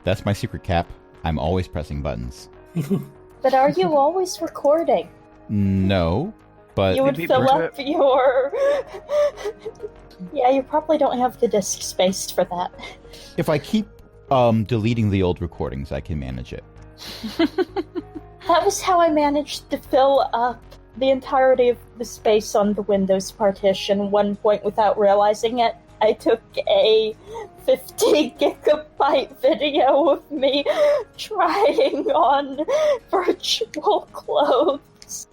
That's my secret, Cap. I'm always pressing buttons. But are you always recording? No, but... You would fill up your... Yeah, you probably don't have the disk space for that. If I keep deleting the old recordings, I can manage it. That was how I managed to fill up the entirety of the space on the Windows partition one point without realizing it. I took a 50 gigabyte video of me trying on virtual clothes.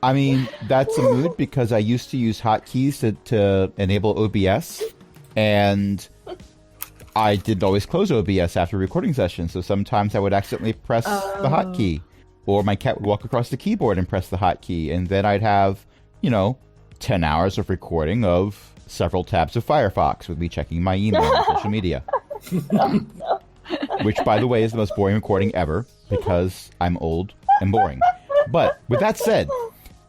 I mean, that's a mood because I used to use hotkeys to enable OBS, and I didn't always close OBS after recording sessions, so sometimes I would accidentally press the hotkey, or my cat would walk across the keyboard and press the hotkey, and then I'd have, 10 hours of recording of several tabs of Firefox with me checking my email and social media. Which, by the way, is the most boring recording ever, because I'm old and boring. But, with that said,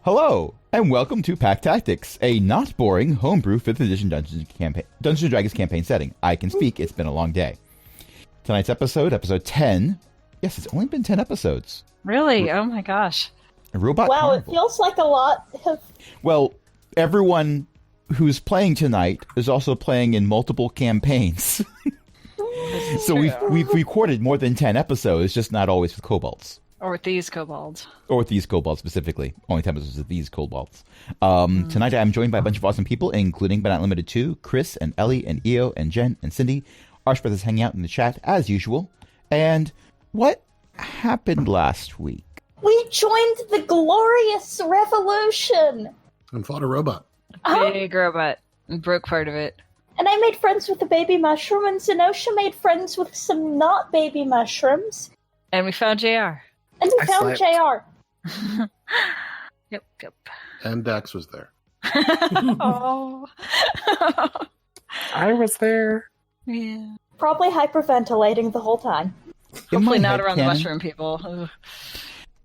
hello, and welcome to Pack Tactics, a not boring homebrew 5th edition Dungeons & Dragons campaign setting. I can speak, it's been a long day. Tonight's episode 10. Yes, it's only been 10 episodes. Really? Oh my gosh. A robot Wow, Carnival. It feels like a lot. Well, everyone who's playing tonight is also playing in multiple campaigns. So we've recorded more than 10 episodes, just not always with kobolds. Or with these kobolds. Or with these kobolds specifically. Only 10 episodes with these kobolds. Tonight I'm joined by a bunch of awesome people, including but not limited to Chris and Ellie and Io and Jen and Cindy. Arshbeth is hanging out in the chat as usual. And what happened last week? We joined the glorious revolution! And fought a robot. Big robot. And broke part of it. And I made friends with the baby mushroom, and Zenosha made friends with some not baby mushrooms. And we found JR. And we found JR. Yep. And Dax was there. Oh. I was there. Yeah. Probably hyperventilating the whole time. Hopefully not around the mushroom people. Ugh.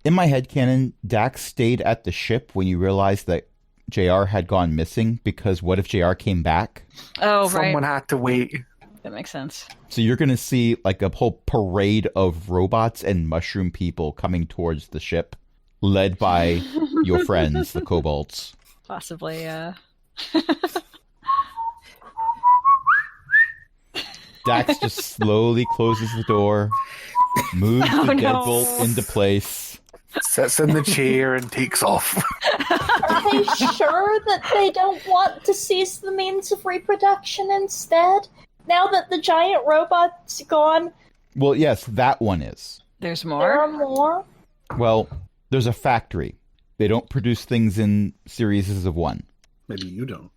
In my headcanon, Dax stayed at the ship when you realized that JR had gone missing, because what if JR came back? Oh, Someone right. had to wait. That makes sense. So you're going to see like a whole parade of robots and mushroom people coming towards the ship, led by your friends, the kobolds. Possibly, yeah. Dax just slowly closes the door, moves the deadbolt into place. Sits in the chair and takes off. Are they sure that they don't want to seize the means of reproduction instead? Now that the giant robot's gone? Well, yes, that one is. There's There more? are more? Well, there's a factory. They don't produce things in series of one. Maybe you don't.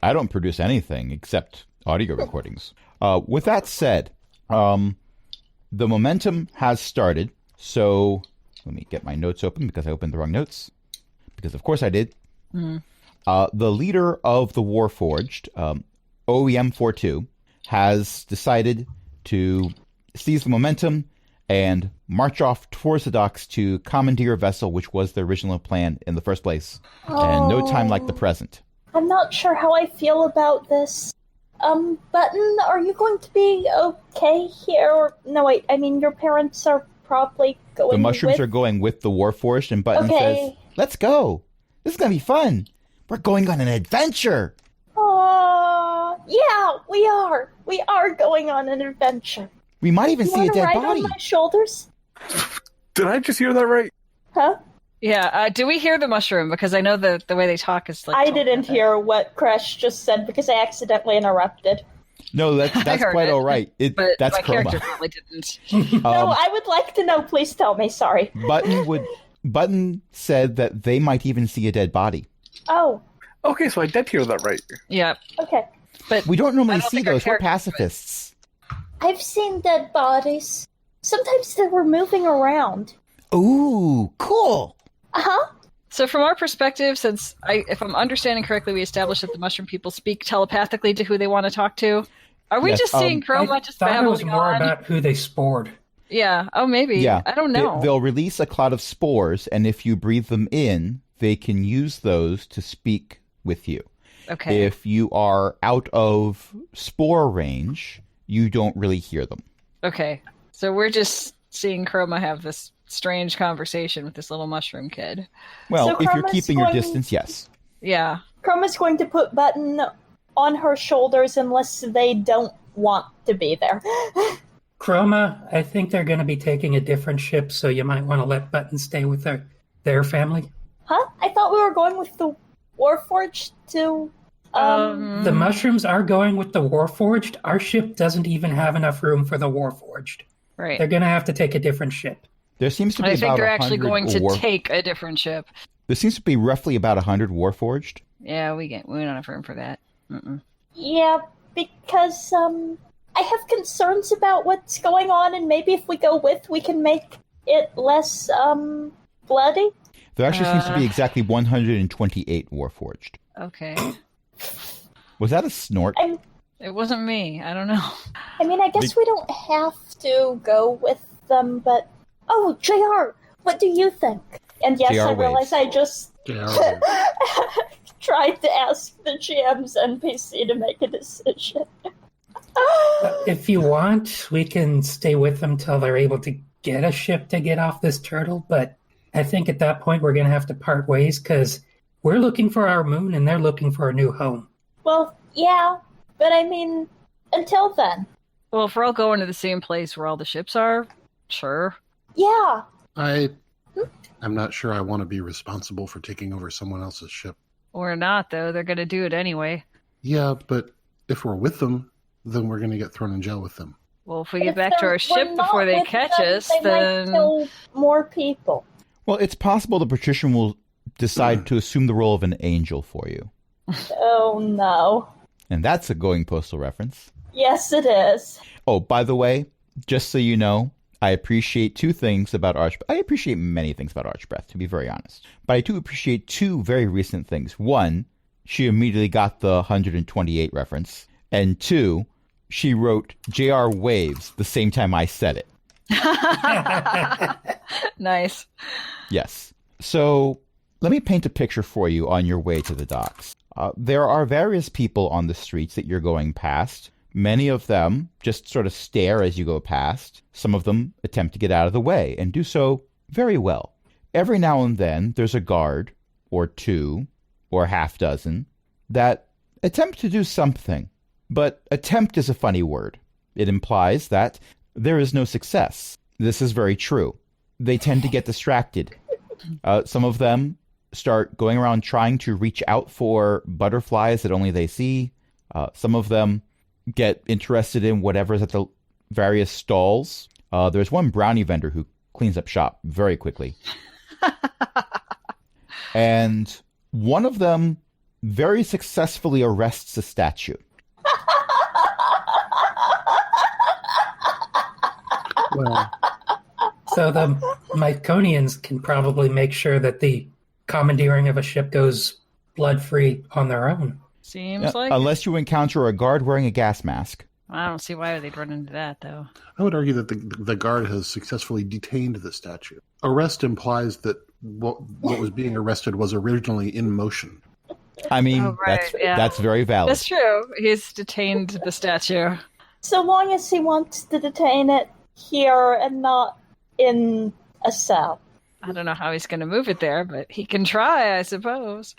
I don't produce anything except audio recordings. With that said, the momentum has started. So let me get my notes open because I opened the wrong notes. Because of course I did. Mm-hmm. The leader of the Warforged, OEM42, has decided to seize the momentum and march off towards the docks to commandeer a vessel, which was the original plan in the first place. And no time like the present. I'm not sure how I feel about this. Button, are you going to be okay here? Or, no, wait, I mean, your parents are probably going The mushrooms with... are going with the Warforged, and Button says, "Let's go. This is going to be fun. We're going on an adventure." Yeah, we are. We are going on an adventure. We might even see a dead ride body. on my shoulders? Did I just hear that right? Huh? Yeah, do we hear the mushroom? Because I know the way they talk is like... I didn't hear what Crash just said because I accidentally interrupted. No, that's quite all right. But that's my Chroma. character probably didn't. No, I would like to know. Please tell me. Sorry. Button said that they might even see a dead body. Oh, Okay, so I did hear that right. Yeah, okay. but We don't normally I don't see think our those. We're characters pacifists. I've seen dead bodies. Sometimes they were moving around. Ooh, cool. Uh-huh. So from our perspective, since if I'm understanding correctly, we established that the mushroom people speak telepathically to who they want to talk to. Are we Yes, just seeing Chroma just thought it was babbling more on? about who they spored. Yeah. Oh, maybe. Yeah. I don't know. They'll release a cloud of spores, and if you breathe them in, they can use those to speak with you. Okay. If you are out of spore range, you don't really hear them. Okay. So we're just seeing Chroma have this strange conversation with this little mushroom kid. Well, So if you're Chroma's keeping your going- distance, yes. Yeah. Chroma's going to put Button on her shoulders unless they don't want to be there. Chroma, I think they're going to be taking a different ship, so you might want to let Button stay with their family. Huh? I thought we were going with the Warforged to... The mushrooms are going with the Warforged. Our ship doesn't even have enough room for the Warforged. Right. They're going to have to take a different ship. There seems to be I about think they're actually 100 going to take a different ship. There seems to be roughly about 100 Warforged. Yeah, we don't have room for that. Yeah, because, I have concerns about what's going on, and maybe if we go with, we can make it less, bloody. There actually seems to be exactly 128 Warforged. Okay. Was that a snort? It wasn't me. I don't know. I mean, I guess we don't have to go with them, but... Oh, JR, what do you think? And yes, JR I waves. realize I just Yeah. tried to ask the GM's NPC to make a decision. If you want, we can stay with them till they're able to get a ship to get off this turtle, but I think at that point we're going to have to part ways because we're looking for our moon and they're looking for a new home. Well, yeah, but I mean, until then. Well, if we're all going to the same place where all the ships are, sure. Yeah, I'm not sure I want to be responsible for taking over someone else's ship. Or not, though. They're going to do it anyway. Yeah, but if we're with them, then we're going to get thrown in jail with them. Well, if we but get if back to they're- our we're ship not before they with catch them, us, they then... might kill more people. Well, it's possible the patrician will decide to assume the role of an angel for you. Oh no. And that's a Going Postal reference. Yes, it is. Oh, by the way, just so you know, I appreciate two things about Archbreath. I appreciate many things about Archbreath, to be very honest. But I do appreciate two very recent things. One, she immediately got the 128 reference. And two, she wrote JR Waves the same time I said it. Nice. Yes. So let me paint a picture for you on your way to the docks. There are various people on the streets that you're going past. Many of them just sort of stare as you go past. Some of them attempt to get out of the way and do so very well. Every now and then, there's a guard, or two, or half dozen, that attempt to do something. But attempt is a funny word. It implies that there is no success. This is very true. They tend to get distracted. Some of them start going around trying to reach out for butterflies that only they see. Some of them get interested in whatever's at the various stalls. There's one brownie vendor who cleans up shop very quickly. And one of them very successfully arrests a statue. Well, So the Myconians can probably make sure that the commandeering of a ship goes blood-free on their own. Seems like... Unless you encounter a guard wearing a gas mask. I don't see why they'd run into that, though. I would argue that the guard has successfully detained the statue. Arrest implies that what was being arrested was originally in motion. I mean, Oh, right, yeah. that's very valid. That's true. He's detained the statue. So long as he wants to detain it here and not in a cell. I don't know how he's going to move it there, but he can try, I suppose.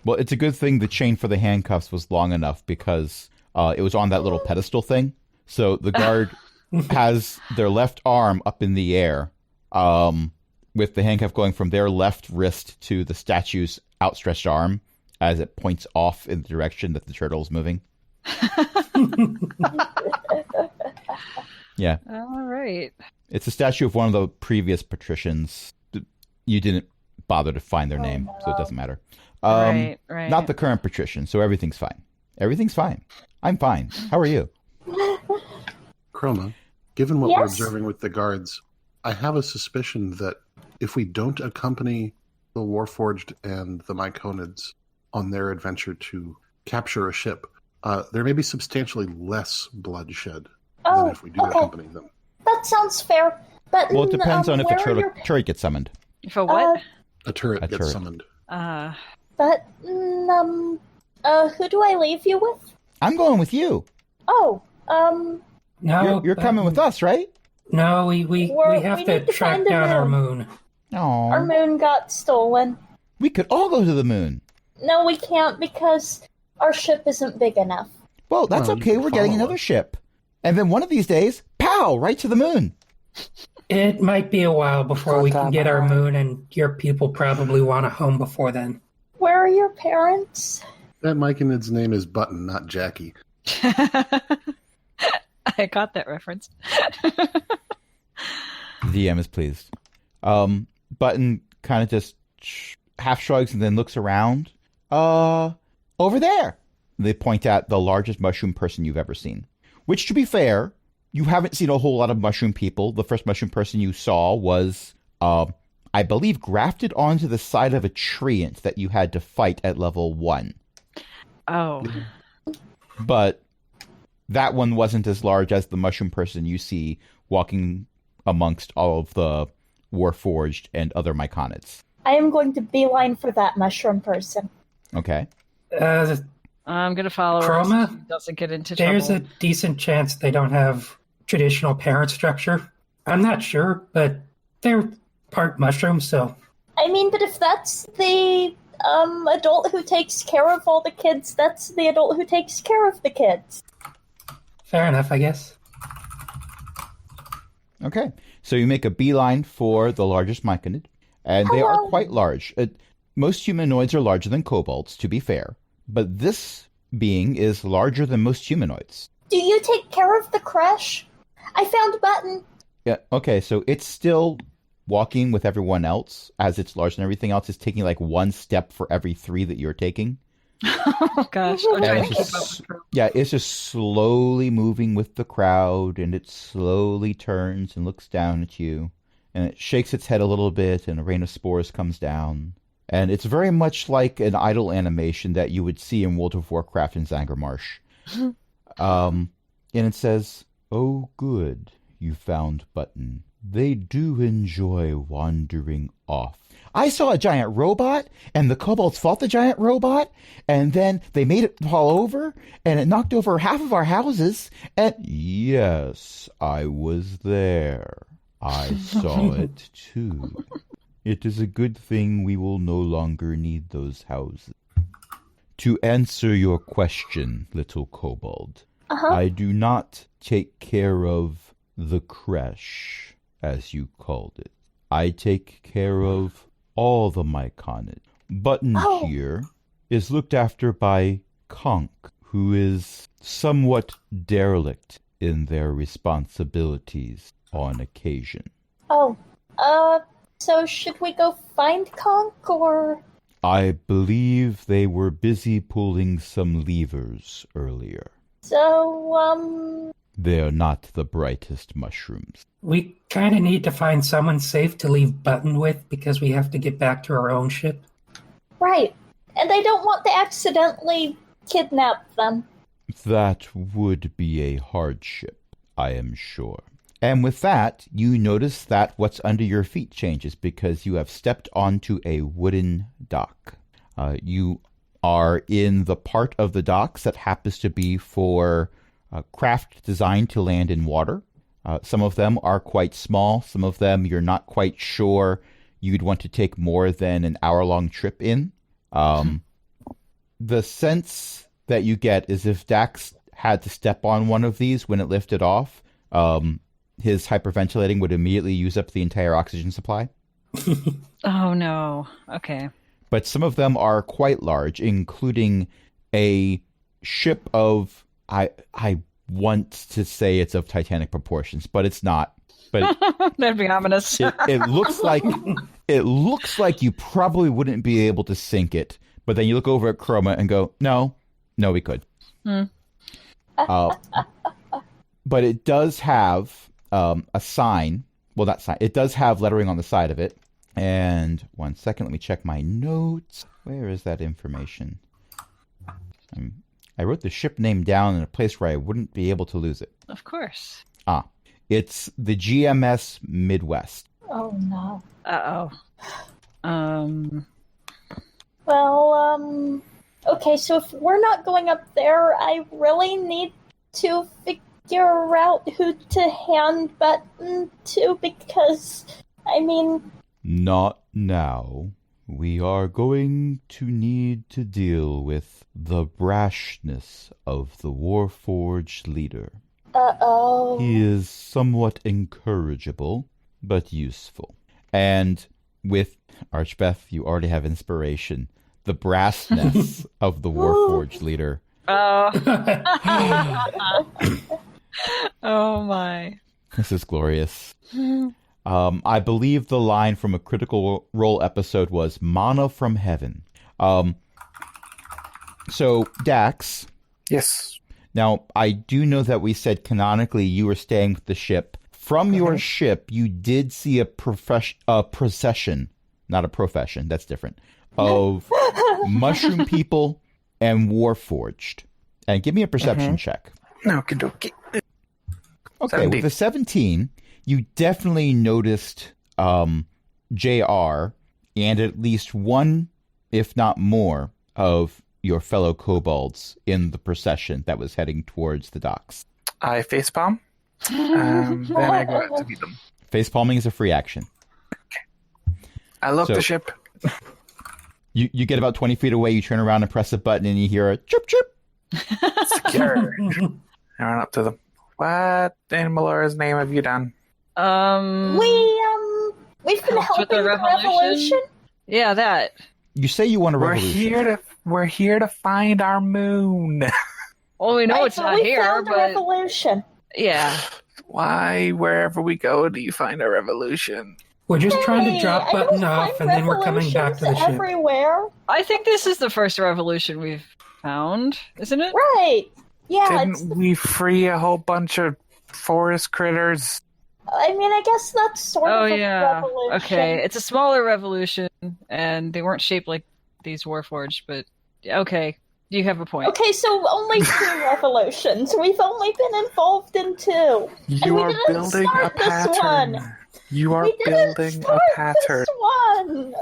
Well, it's a good thing the chain for the handcuffs was long enough because it was on that little pedestal thing. So the guard has their left arm up in the air with the handcuff going from their left wrist to the statue's outstretched arm as it points off in the direction that the turtle is moving. Yeah. All right. It's a statue of one of the previous patricians. You didn't bother to find their name, so it doesn't matter. Right. Not the current patrician, so everything's fine. Everything's fine. I'm fine. How are you? Chroma, given what we're Yes? observing with the guards, I have a suspicion that if we don't accompany the Warforged and the Myconids on their adventure to capture a ship, there may be substantially less bloodshed than if we do accompany them. That sounds fair. But Well, it depends on if a where are your- turret gets summoned. For what? A turret A gets turret. summoned. But Who do I leave you with? I'm going with you. Oh, No, You're coming with us, right? No, we have we to need to track find the down our moon. moon. Oh, Our moon got stolen. we could all go to the moon. No, we can't because our ship isn't big enough. Well, that's Well, you okay. can We're getting follow another us. ship. And then one of these days, pow, right to the moon. It might be a while before we can get our moon, and your people probably want a home before then. Where are your parents? That Myconid's name is Button, not Jackie. I got that reference. DM is pleased. Button kind of just half shrugs and then looks around. Over there. They point at the largest mushroom person you've ever seen. Which, to be fair, you haven't seen a whole lot of mushroom people. The first mushroom person you saw was, I believe, grafted onto the side of a treant that you had to fight at level 1. Oh. But that one wasn't as large as the mushroom person you see walking amongst all of the Warforged and other Myconids. I am going to beeline for that mushroom person. Okay. I'm going to follow Chroma? her so she doesn't get into There's trouble. a decent chance they don't have traditional parent structure. I'm not sure, but they're part mushroom, so I mean, but if that's the adult who takes care of all the kids, that's the adult who takes care of the kids. fair enough, I guess. Okay. So you make a beeline for the largest Myconid, and they are Hello. quite large. Most humanoids are larger than kobolds, to be fair, but this being is larger than most humanoids. Do you take care of the crash? I found Button. Yeah. Okay. So it's still walking with everyone else, as it's larger than everything else. It's taking like one step for every 3 that you're taking. Oh gosh, I'm And trying it's to keep up just, with her. yeah, it's just slowly moving with the crowd, and it slowly turns and looks down at you, and it shakes its head a little bit, and a rain of spores comes down. And it's very much like an idle animation that you would see in World of Warcraft in Zangarmarsh. And it says, "Oh, good, you found Button. They do enjoy wandering off. I saw a giant robot, and the kobolds fought the giant robot, and then they made it fall over, and it knocked over half of our houses, and yes, I was there. I saw it too. It is a good thing we will no longer need those houses. To answer your question, little kobold, I do not take care of the creche, as you called it. I take care of all the Myconid. Button Oh. here is looked after by Conk, who is somewhat derelict in their responsibilities on occasion. Oh, so should we go find Conk, or... I believe they were busy pulling some levers earlier. So, They're not the brightest mushrooms. We kind of need to find someone safe to leave Button with because we have to get back to our own ship. right. And I don't want to accidentally kidnap them. That would be a hardship, I am sure. And with that, you notice that what's under your feet changes because you have stepped onto a wooden dock. You are in the part of the docks that happens to be for craft designed to land in water. Some of them are quite small. Some of them you're not quite sure you'd want to take more than an hour-long trip in. The sense that you get is if Dax had to step on one of these when it lifted off, his hyperventilating would immediately use up the entire oxygen supply. Oh no. Okay. But some of them are quite large, including a ship of, I want to say it's of Titanic proportions, but it's not. But That'd be ominous. it looks like you probably wouldn't be able to sink it. But then you look over at Chroma and go, no, we could. But it does have a sign. Well, not sign. It does have lettering on the side of it. And 1 second, let me check my notes. Where is that information? I wrote the ship name down in a place where I wouldn't be able to lose it. Of course. It's the GMS Midwest. Oh, no. Uh-oh. Well, Okay, so if we're not going up there, I really need to figure out who to hand Button to, because, Not now. We are going to need to deal with the brashness of the Warforged leader. Uh-oh. He is somewhat incorrigible, but useful. And with Archbeth, you already have inspiration. The brassness of the Warforged leader. Oh. Oh my. This is glorious. I believe the line from a Critical Role episode was "Mana from heaven." So, Dax. Yes. Now, I do know that we said canonically you were staying with the ship. From your ship, you did see a procession, not a profession, that's different, of mushroom people and Warforged. And give me a perception check. Okie dokie. Okay, 17. with a 17, you definitely noticed JR and at least one, if not more, of your fellow kobolds in the procession that was heading towards the docks. I facepalm. Then I go out to meet them. Facepalming is a free action. I look So- the ship. You get about 20 feet away, you turn around and press a button, and you hear a chirp chirp. Secure. I run up to them. What in Melora's name have you done? We've been Helped with helping the the revolution. Yeah, that. You say you want a revolution. We're here to find our moon. Well, we know Right, it's but not we here, found a but revolution. yeah. Why, wherever we go, do you find a revolution? We're just trying to Hey, drop I Button don't off, find and then we're coming back to the revolutions ship. everywhere. I think this is the first revolution we've found, isn't it? Right. Yeah, it's Didn't we free a whole bunch of forest critters? I guess that's sort Oh of a yeah. revolution. Okay, it's a smaller revolution, and they weren't shaped like these Warforged, but okay, you have a point. Okay, so only 2 revolutions. We've only been involved in 2. You we are didn't building a start this pattern. one. You are We didn't building a start pattern. this one.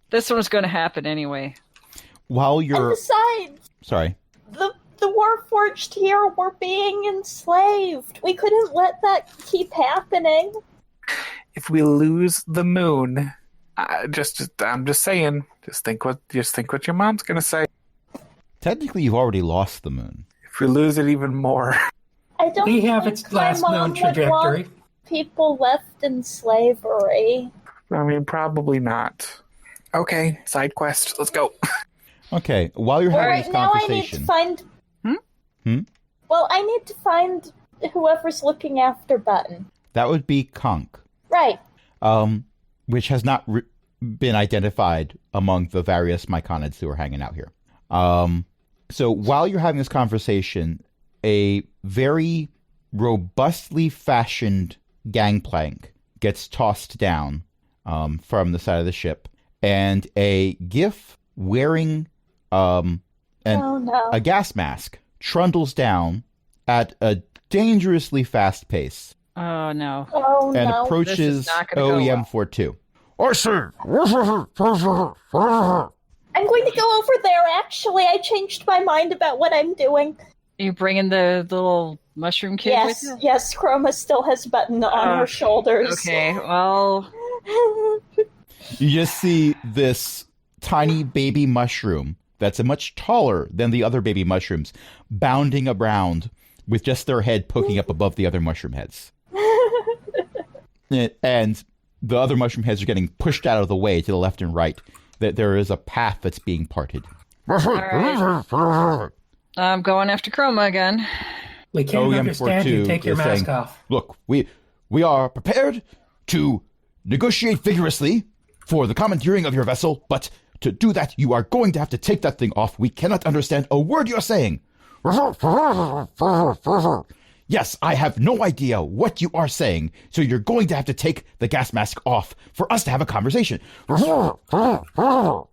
This one's going to happen anyway. While And you're... besides, Sorry. the Warforged here were being enslaved. We couldn't let that keep happening. If we lose the moon, I'm just saying. Just think what your mom's gonna say. Technically, you've already lost the moon. If we lose it even more, I don't We have think its my last mom known would trajectory. want people left in slavery. I mean, probably not. Okay, side quest. Let's go. Okay, while you're All having right, this now I need to conversation... find... Well, I need to find whoever's looking after Button. That would be Conk, Right. which has not been identified among the various Myconids who are hanging out here. So while you're having this conversation, a very robustly fashioned gangplank gets tossed down from the side of the ship, and a Giff wearing Oh no. a gas mask trundles down at a dangerously fast pace Oh no. Oh and no. This is approaches not gonna go OEM well. 42. I see. I'm going to go over there. Actually, I changed my mind about what I'm doing. You bringing the little mushroom kid Yes, with you? yes, Chroma still has Button on her shoulders. Okay, well, You just see this tiny baby mushroom that's much taller than the other baby mushrooms bounding around with just their head poking up above the other mushroom heads. And the other mushroom heads are getting pushed out of the way to the left and right. That there is a path that's being parted. I'm going after Chroma again. We can't OEM understand you. 42 Take your is mask saying, off. Look, we are prepared to negotiate vigorously for the commandeering of your vessel, but to do that, you are going to have to take that thing off. We cannot understand a word you're saying. Yes, I have no idea what you are saying, so you're going to have to take the gas mask off for us to have a conversation. Oh,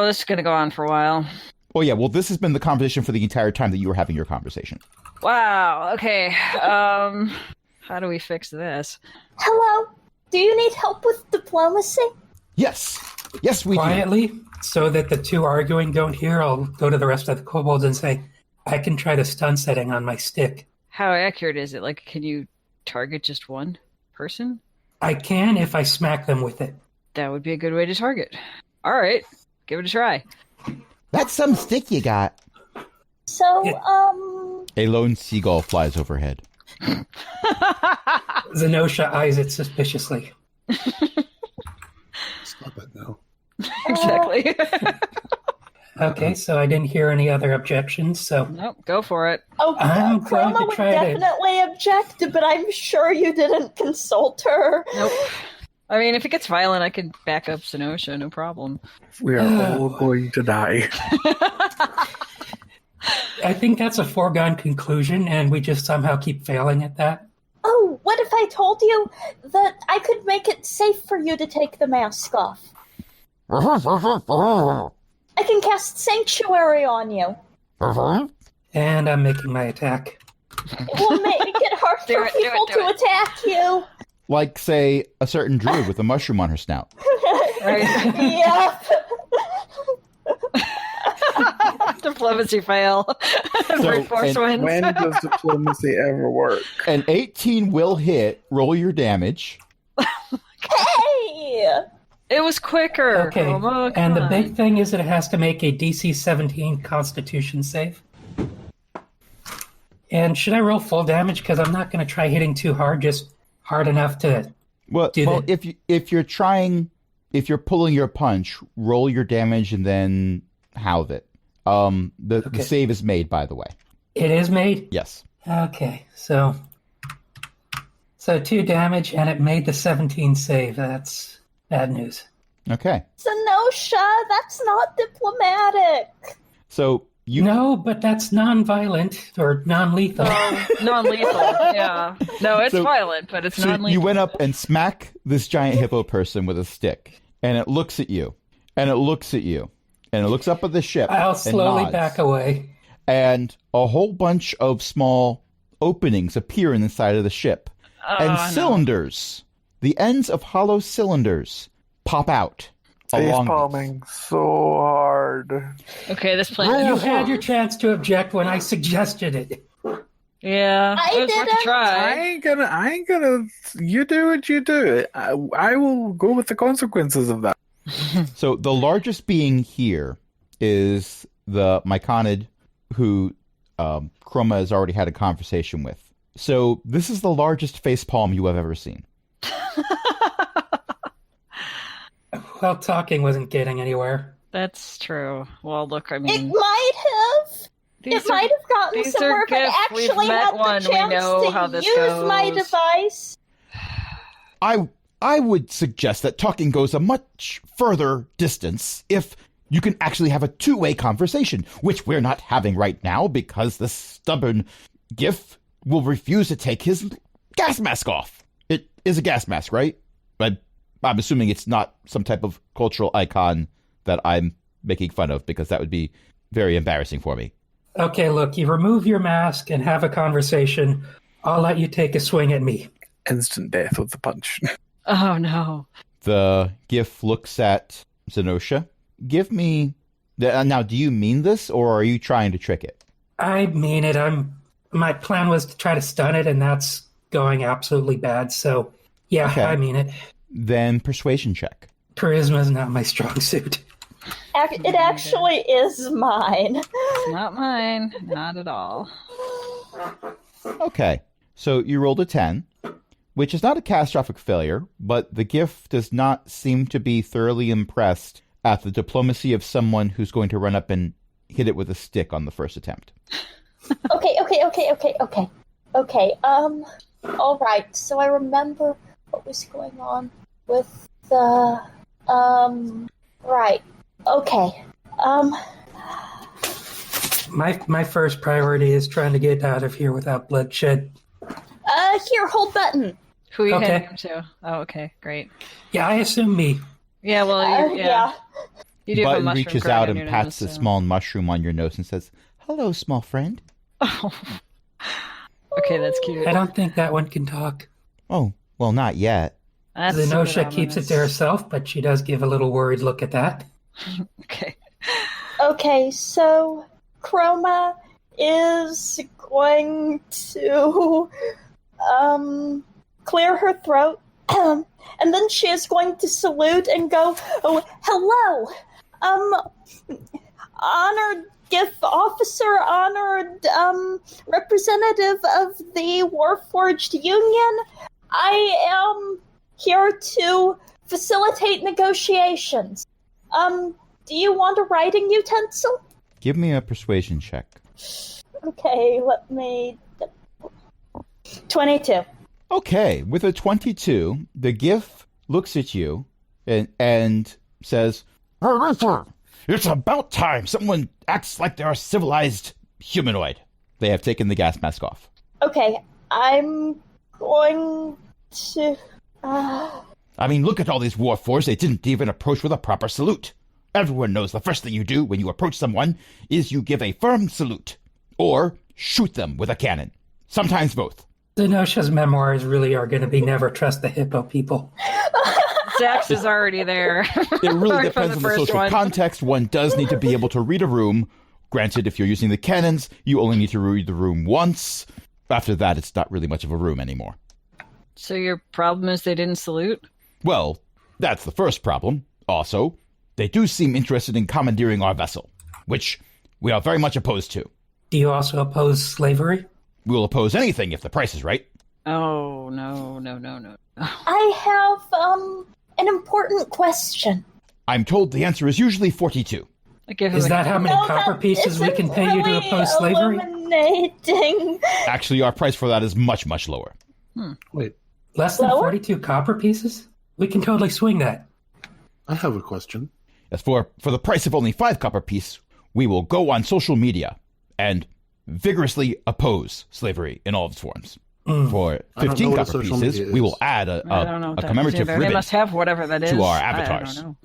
this is gonna go on for a while. Oh yeah, well this has been the conversation for the entire time that you were having your conversation. Wow. Okay. How do we fix this? Hello? Do you need help with diplomacy? Yes, Yes, we do. quietly, so that the two arguing don't hear, I'll go to the rest of the kobolds and say, I can try the stun setting on my stick. How accurate is it? Like, can you target just one person? I can if I smack them with it. That would be a good way to target. All right, give it a try. That's some stick you got. So, A lone seagull flies overhead. Zenosha eyes it suspiciously. Stop it now. Exactly. Okay, so I didn't hear any other objections, so Nope, go for it. I'm going Chroma to would try to- definitely object, but I'm sure you didn't consult her. Nope. I mean, if it gets violent, I can back up Zenosha, no problem. We are all going to die. I think that's a foregone conclusion, and we just somehow keep failing at that. Oh, what if I told you that I could make it safe for you to take the mask off? I can cast Sanctuary on you. And I'm making my attack. It will make it hard for people to attack you. Like, say, a certain druid with a mushroom on her snout. Right. Yep. Diplomacy fail. Brute force wins. When does diplomacy ever work? An 18 will hit. Roll your damage. Hey! It was quicker. Okay, Chroma, and the come big on. thing is that it has to make a DC 17 Constitution save. And should I roll full damage? Because I'm not going to try hitting too hard, just hard enough to... Well, if you're pulling your punch, roll your damage and then halve it. The save is made, by the way. It is made? Yes. Okay, so 2 damage, and it made the 17 save. That's bad news. Okay. Zenosha, that's not diplomatic. So you No, but that's non-violent or non-lethal. Non-lethal, yeah. No, it's So- violent, but it's So non-lethal. you went up and smack this giant hippo person with a stick, and it looks at you, and it looks at you, and it looks up at the ship. I'll and slowly nods. back away. And a whole bunch of small openings appear in the side of the ship, and no. cylinders, the ends of hollow cylinders, pop out along these. Facepalming so hard. Okay, this plan. You had your chance to object when I suggested it. Yeah, I it was worth a didn't. I try. ain't gonna. You do what you do. I will go with the consequences of that. So the largest being here is the Myconid, who Chroma has already had a conversation with. So this is the largest facepalm you have ever seen. Well, talking wasn't getting anywhere. That's true. Well, look, I It mean, might have. these It might have gotten these somewhere are if I Giff. We've actually met had one. the We chance know to how this use my goes. device. I would suggest that talking goes a much further distance if you can actually have a two-way conversation, which we're not having right now because the stubborn Giff will refuse to take his gas mask off. It is a gas mask, right? I'm assuming it's not some type of cultural icon that I'm making fun of because that would be very embarrassing for me. Okay, look, you remove your mask and have a conversation. I'll let you take a swing at me. Instant death with the punch. Oh no. The Giff looks at Zenosha. Give me... Now, do you mean this, or are you trying to trick it? I mean it. My plan was to try to stun it, and that's going absolutely bad. So, yeah, Okay. I mean it. Then persuasion check. Charisma's not my strong suit. It actually is mine. It's not mine. Not at all. Okay, so you rolled a 10, which is not a catastrophic failure, but the Giff does not seem to be thoroughly impressed at the diplomacy of someone who's going to run up and hit it with a stick on the first attempt. Okay. All right. So I remember what was going on with the. Right. Okay. My first priority is trying to get out of here without bloodshed. Here, hold button. Who are you Okay. handing him to? Oh, okay, great. Yeah, I assume me. Yeah, well, Yeah. You do have a Button mushroom reaches growing out on and your pats nose, the so- small mushroom on your nose and says, "Hello, small friend." Oh. Okay, that's cute. I don't think that one can talk. Oh, well, not yet. That's what Zenosha I'm keeps gonna it to herself, but she does give a little worried look at that. Okay. Okay, so Chroma is going to clear her throat, and then she is going to salute and go, "Oh, hello, honored Giff officer, honored representative of the Warforged Union. I am here to facilitate negotiations. Do you want a writing utensil?" Give me a persuasion check. Okay, let me... 22. Okay, with a 22, the Giff looks at you and says, "Arthur, it's about time someone acts like they're a civilized humanoid." They have taken the gas mask off. Okay, I'm going to... I mean, look at all these Warforged. They didn't even approach with a proper salute. Everyone knows the first thing you do when you approach someone is you give a firm salute. Or shoot them with a cannon. Sometimes both. Zenosha's memoirs really are going to be never trust the hippo people. Zax is already there. It really From depends on the first social one. context. One does need to be able to read a room. Granted, if you're using the cannons, you only need to read the room once. After that, it's not really much of a room anymore. So your problem is they didn't salute? Well, that's the first problem. Also, they do seem interested in commandeering our vessel, which we are very much opposed to. Do you also oppose slavery? We will oppose anything if the price is right. Oh, no. I have, an important question. I'm told the answer is usually 42. I give him Is a- that how many No, copper that pieces we isn't can pay you to really oppose slavery? illuminating. Actually, our price for that is much, much lower. Wait, Less than Lower? 42 copper pieces? We can totally swing that. I have a question. As for the price of only 5 copper piece, we will go on social media and vigorously oppose slavery in all of its forms. For I don't know 15 what a copper social pieces, media we is. will add I don't know a what that commemorative is either. They ribbon. must have whatever that is. to our I avatars. don't know.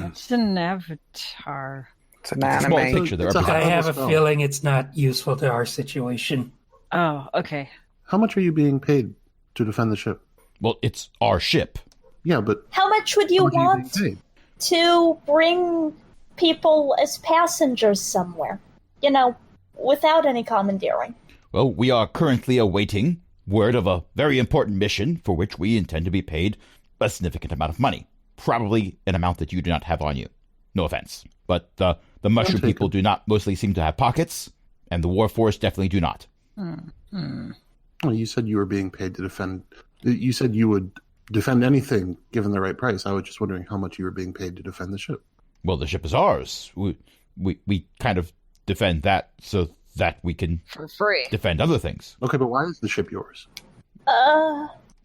What's an avatar? It's an Small anime. picture there. It's a represents- I have a spell. feeling it's not useful to our situation. Oh, okay. How much are you being paid to defend the ship? Well, it's our ship. Yeah, but How much would you how much are you want being paid? to bring people as passengers somewhere? You know, without any commandeering. Well, we are currently awaiting word of a very important mission for which we intend to be paid a significant amount of money. Probably an amount that you do not have on you. No offense. But the mushroom take people do not mostly seem to have pockets, and the Warforged definitely do not. Well, you said you were being paid to defend. You said you would defend anything given the right price. I was just wondering how much you were being paid to defend the ship. Well, the ship is ours. We kind of defend that so that we can For free. defend other things. Okay, but why is the ship yours?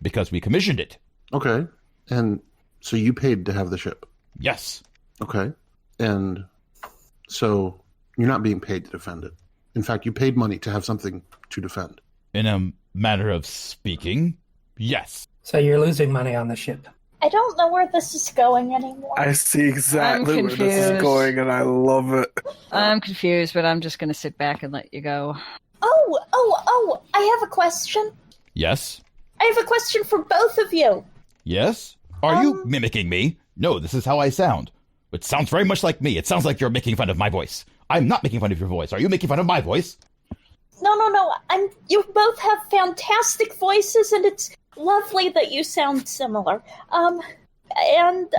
Because we commissioned it. Okay, and so you paid to have the ship. Yes. Okay, and so you're not being paid to defend it. In fact, you paid money to have something to defend. In a manner of speaking, yes. So you're losing money on the ship. I don't know where this is going anymore. I see exactly I'm where this is confused. going, and I love it. I'm confused, but I'm just going to sit back and let you go. Oh, I have a question. Yes. I have a question for both of you. Yes? Are you mimicking me? No, this is how I sound. It sounds very much like me. It sounds like you're making fun of my voice. I'm not making fun of your voice. Are you making fun of my voice? No. You both have fantastic voices, and it's lovely that you sound similar. And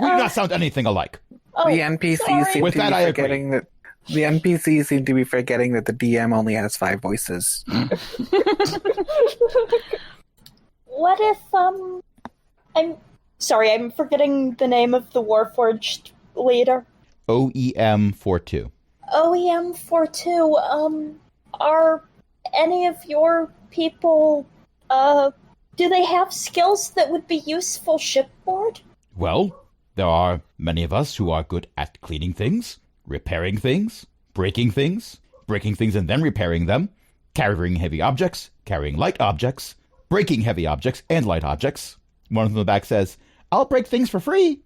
We do not sound anything alike. oh, The NPCs sorry. seem With to that, be I agree. forgetting that the NPCs seem to be forgetting that the DM only has 5 voices. What if I'm sorry, I'm forgetting the name of the Warforged leader. OEM42. OEM42. Are any of your people do they have skills that would be useful shipboard? Well, there are many of us who are good at cleaning things, repairing things, breaking things and then repairing them, carrying heavy objects, carrying light objects, breaking heavy objects and light objects. One of them in the back says, "I'll break things for free."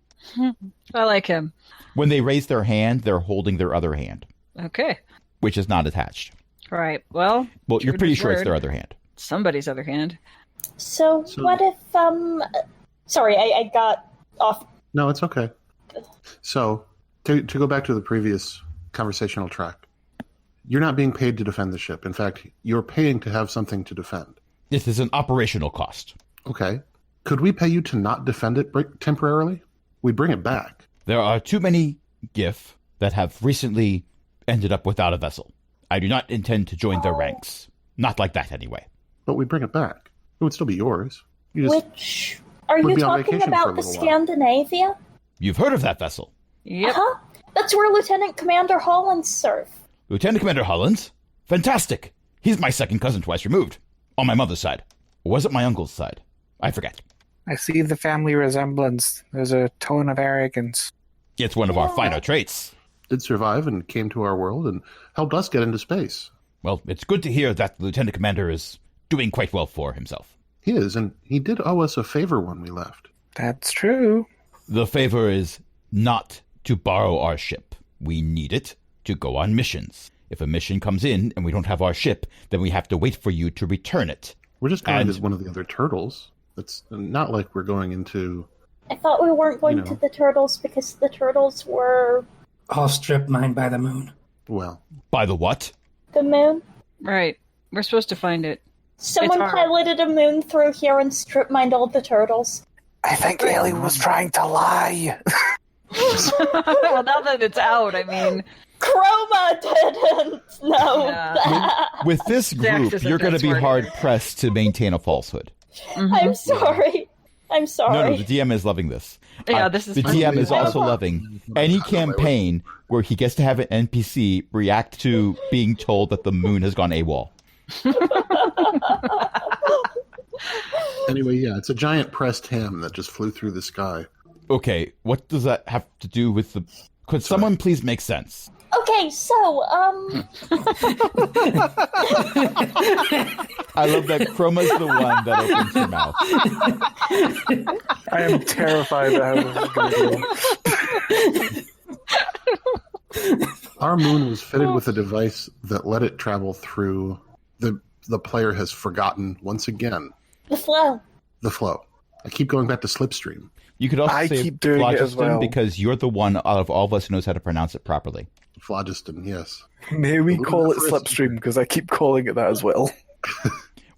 I like him. When they raise their hand, they're holding their other hand, Okay. which is not attached. All right. Well, Well, you're true to pretty his sure it's word. their other hand. Somebody's other hand. So So- what if Sorry, I got off. No, it's okay. So, to go back to the previous conversational track, you're not being paid to defend the ship. In fact, you're paying to have something to defend. This is an operational cost. Okay. Could we pay you to not defend it temporarily? We bring it back. There are too many Giff that have recently ended up without a vessel. I do not intend to join their ranks. Not like that, anyway. But we bring it back. It would still be yours. You just Which are would you be on talking vacation for about? a The little while. Scandinavia? You've heard of that vessel. Yep. Huh? That's where Lieutenant Commander Holland served. Lieutenant Commander Holland? Fantastic. He's my second cousin twice removed. On my mother's side. Or was it my uncle's side? I forget. I see the family resemblance. There's a tone of arrogance. It's one of our finer traits. did survive and came to our world and helped us get into space. Well, it's good to hear that the Lieutenant Commander is doing quite well for himself. He is, and he did owe us a favor when we left. That's true. The favor is not to borrow our ship. We need it to go on missions. If a mission comes in and we don't have our ship, then we have to wait for you to return it. We're just going And- to one of the other turtles. It's not like we're going into... I thought we weren't going You know. to the turtles because the turtles were All strip mined by the moon. Well, By the what? the moon. Right. We're supposed to find it. Someone hard. piloted a moon through here and strip mined all the turtles. I think Ailey was trying to lie. Well, now that it's out, I mean, Chroma didn't know Yeah. that. With this Zach group, isn't you're going to that be smart hard either. pressed to maintain a falsehood. I'm sorry. I'm sorry. No, the DM is loving this. Yeah, this is The fun. DM is I also don't know. loving any campaign where he gets to have an NPC react to being told that the moon has gone AWOL. anyway, yeah, it's a giant pressed ham that just flew through the sky. Okay, what does that have to do with the... Could someone please make sense? Okay, so, I love that Chroma's the one that opens her mouth. I am terrified of how this is going to go. Our moon was fitted with a device that let it travel through... The player has forgotten, once again, the flow. the flow. I keep going back to Slipstream. You could also I say keep doing it as phlogiston well. because you're the one out of all of us who knows how to pronounce it properly. Phlogiston, yes. May we Ooh, call it Chris. Slipstream because I keep calling it that as well.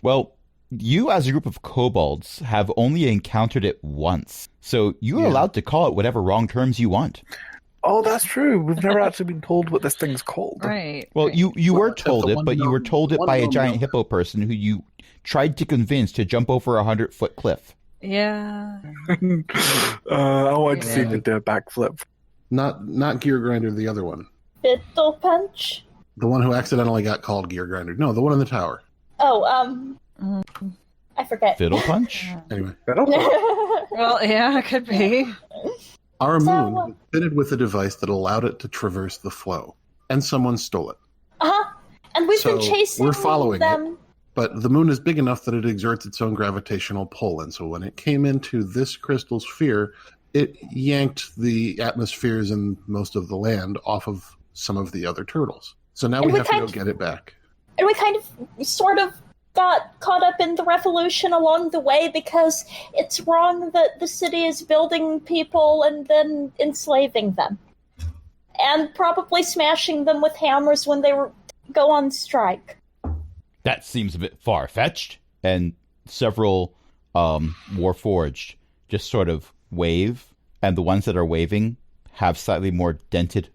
Well, you as a group of kobolds have only encountered it once, so you're Yeah. allowed to call it whatever wrong terms you want. Oh, that's true. We've never actually been told what this thing's called. Right. Well, right. you Well, were except told the it, one but you were known- told it one by a known giant known. hippo person who you tried to convince to jump over a 100-foot cliff. Yeah. I want to see Yeah. him do a backflip. Not Gear Grinder, the other one. Fiddle punch. The one who accidentally got called Gear Grinder. No, the one in the tower. Oh, I forget. Fiddle punch? Anyway, Well, yeah, it could be. our So, moon was fitted with a device that allowed it to traverse the flow, and someone stole it. And we've been So, chasing we're following them. But the moon is big enough that it exerts its own gravitational pull, and so when it came into this crystal sphere, it yanked the atmospheres and most of the land off of some of the other turtles. So now And we we have to go kind- get it back. And we kind of sort of got caught up in the revolution along the way because it's wrong that the city is building people and then enslaving them. And probably smashing them with hammers when they go on strike. That seems a bit far-fetched. And several Warforged just sort of wave, and the ones that are waving have slightly more dented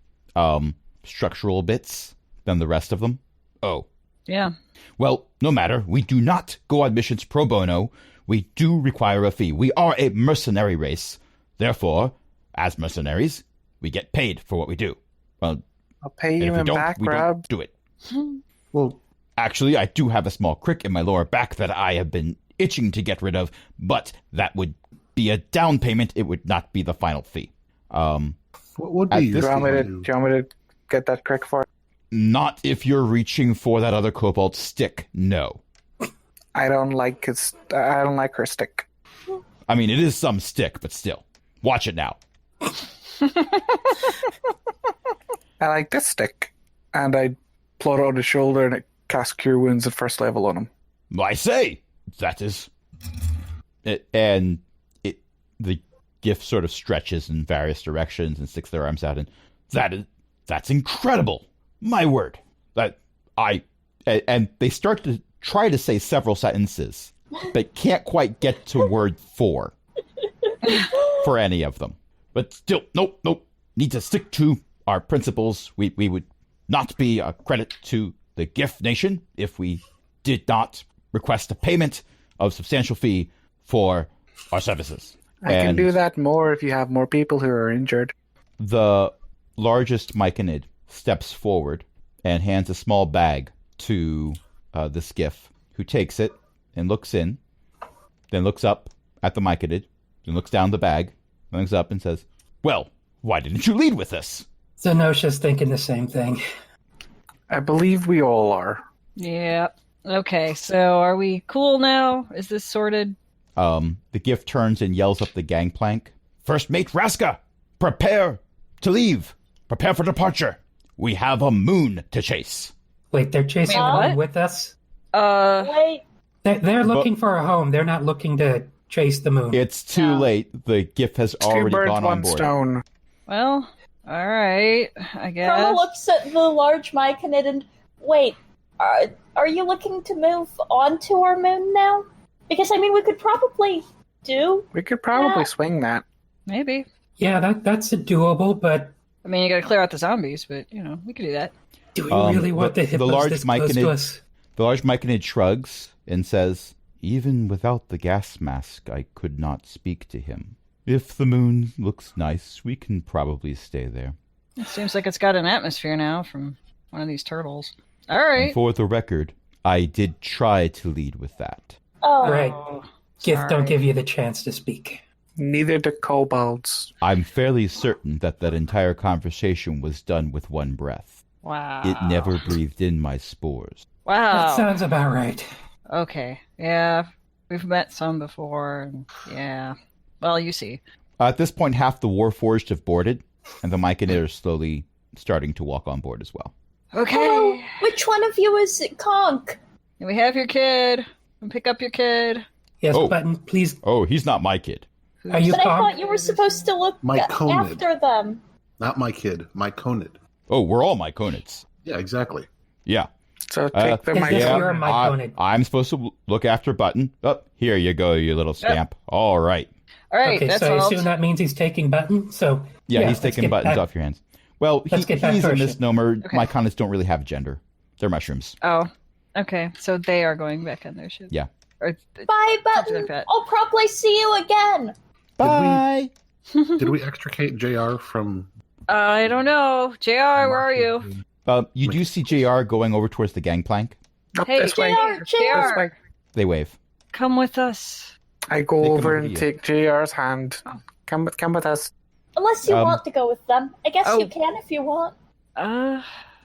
structural bits than the rest of them. Oh. Yeah. Well, no matter. We do not go on missions pro bono. We do require a fee. We are a mercenary race. Therefore, as mercenaries, we get paid for what we do. Well, I'll pay and you if we in don't, back we rub. don't do it. Well, Actually, I do have a small crick in my lower back that I have been itching to get rid of, but that would be a down payment. It would not be the final fee. what would At be this Do you want me to, useful do you want me to get that crick for it? Not if you're reaching for that other kobold stick. No. I don't like her stick. I mean, it is some stick, but still. Watch it now. I like this stick. And I plot it on his shoulder and it casts Cure Wounds at first level on him. I say, that is... The Giff sort of stretches in various directions and sticks their arms out, and that's incredible. My word. And they start to try to say several sentences, but can't quite get to word 4 for any of them. But still, nope. Need to stick to our principles. We would not be a credit to the Giff nation if we did not request a payment of substantial fee for our services. I can do that more if you have more people who are injured. The largest Myconid steps forward and hands a small bag to this Giff, who takes it and looks in, then looks up at the Myconid, then looks down the bag, then looks up and says, "Well, why didn't you lead with this?" Zenosha's thinking the same thing. I believe we all are. Yeah. Okay, so are we cool now? Is this sorted? The Giff turns and yells up the gangplank, "First Mate Raska, prepare to leave. Prepare for departure. We have a moon to chase." Wait, they're chasing Wait, the moon what? with us? Wait, They're looking for a home. They're not looking to chase the moon. It's too late. The Giff has Two already birds, gone on one board. stone. Well, alright, I guess. Carla looks at the large Myconid and wait, are you looking to move onto our moon now? Because, I mean, we could probably We could probably Yeah. swing that. Maybe. Yeah, that's doable, but I mean, you gotta clear out the zombies, but, we could do that. do we really want the hippos large this close to Myconid- us? The large Myconid shrugs and says, "Even without the gas mask, I could not speak to him. If the moon looks nice, we can probably stay there. It seems like it's got an atmosphere now from one of these turtles. And Alright. for the record, I did try to lead with that." Oh, Right. Giff sorry. don't give you the chance to speak. Neither do kobolds. I'm fairly certain that entire conversation was done with one breath. Wow. It never breathed in my spores. That Wow. sounds about right. Okay. Yeah. We've met some before. And yeah. Well, you see. At this point, half the Warforged have boarded, and the Myconid are slowly starting to walk on board as well. Okay. hello, which one of you is Conk? We have your kid. Pick up your kid. Yes, Oh. Button, please. Oh, he's not my kid. Are you But I Conk? thought you were supposed to look Myconid. after them. Not my kid, Myconid. Oh, we're all Myconids. Yeah, exactly. Yeah. So take the Is mic. this Yeah, your Myconid? I'm supposed to look after Button. Oh, here you go, you little scamp. All right. Alright, Okay, that's so I all. assume that means he's taking Button. So Yeah, he's let's taking get buttons back- off your hands. Well, Let's get back he's to a our ship. misnomer. Okay. Myconids don't really have gender. They're mushrooms. Oh. Okay. So they are going back on their ship. Yeah. Or, Bye, Something Button. like that. I'll probably see you again. Bye. Did we extricate JR from? I don't know. JR, where are you? You do see JR going over towards the gangplank. Up Hey, this way. JR, This JR. way. They wave. Come with us. I go They come over over and to you. take JR's hand. Come with us. Unless you Um, want to go with them. I guess Oh. you can if you want.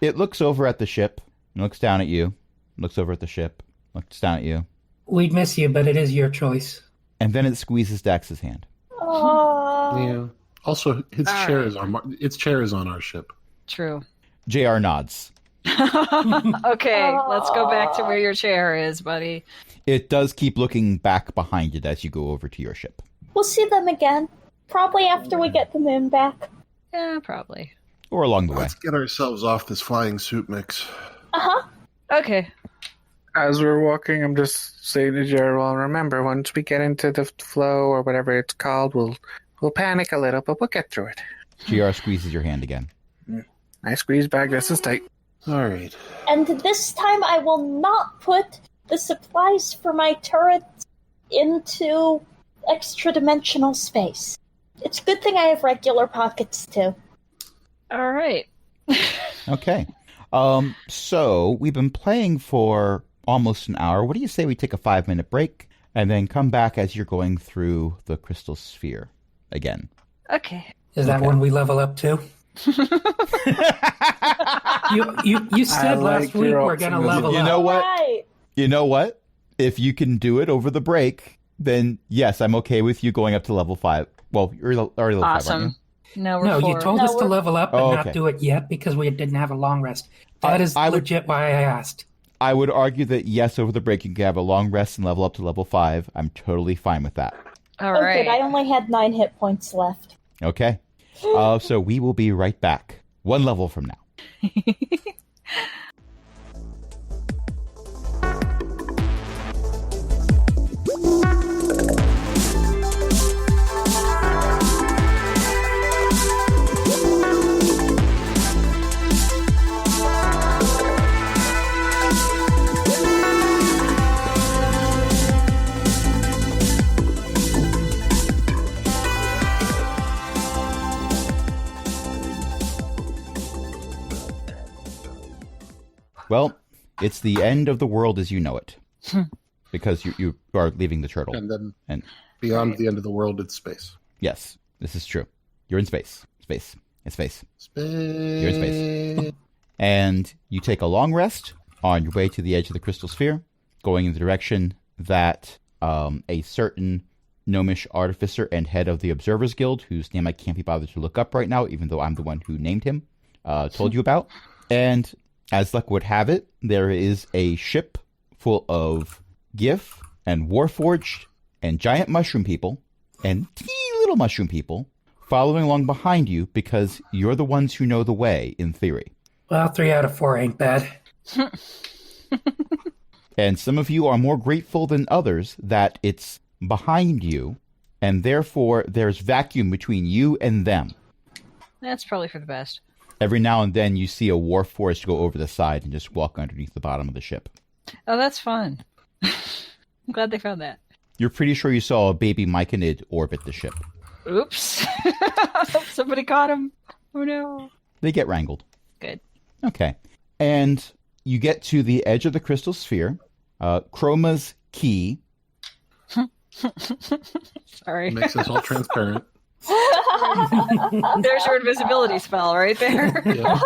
It looks over at the ship, and looks down at you, looks over at the ship, looks down at you, we'd miss you, but it is your choice. and then it squeezes Dax's hand. Oh. Yeah. Also, its All chair right. is on. Its chair is on our ship. True. JR nods. Okay, let's go back to where your chair is, buddy. It does keep looking back behind it as you go over to your ship. We'll see them again. Probably after we get the moon back. Yeah, probably. Or along the way. Let's get ourselves off this flying soup mix. Uh-huh. Okay. As we're walking, I'm just saying to Jared, well, remember, once we get into the flow or whatever it's called, we'll panic a little, but we'll get through it. JR squeezes your hand again. I squeeze back just as tight. All right. And this time I will not put the supplies for my turrets into extra-dimensional space. It's a good thing I have regular pockets, too. All right. Okay. So we've been playing for almost an hour. What do you say we take a 5-minute break and then come back as you're going through the crystal sphere again? Okay. Is that Okay. when we level up too? You said last like week your we're gonna optimism. level You up. know what? Right. You know what? If you can do it over the break, then yes, I'm okay with you going up to level 5. Well, you're already level 5, aren't Awesome. you? No, we're No, you four. told No, us to we're- level up and Oh, not okay. do it yet because we didn't have a long rest. That is I would- legit why I asked. I would argue that yes, over the break you can have a long rest and level up to level 5. I'm totally fine with that. All Oh, right. good. I only had 9 hit points left. Okay. So we will be right back. 1 level from now. Well, it's the end of the world as you know it. Because you are leaving the turtle. And then And beyond the end of the world, it's space. yes, this is true. You're in space. Space. It's space. Space. You're in space. And you take a long rest on your way to the edge of the crystal sphere, going in the direction that a certain gnomish artificer and head of the Observers Guild, whose name I can't be bothered to look up right now, even though I'm the one who named him, told you about. And as luck would have it, there is a ship full of Giff and Warforged and giant mushroom people and teeny little mushroom people following along behind you because you're the ones who know the way, in theory. Well, 3 out of 4 ain't bad. And some of you are more grateful than others that it's behind you, and therefore there's vacuum between you and them. That's probably for the best. Every now and then you see a Warforged go over the side and just walk underneath the bottom of the ship. Oh, that's fun. I'm glad they found that. You're pretty sure you saw a baby Myconid orbit the ship. Oops. Somebody caught him. Oh, no. They get wrangled. Good. Okay. And you get to the edge of the crystal sphere. Chroma's key. Sorry. Makes us all transparent. There's your invisibility spell right there. Yeah.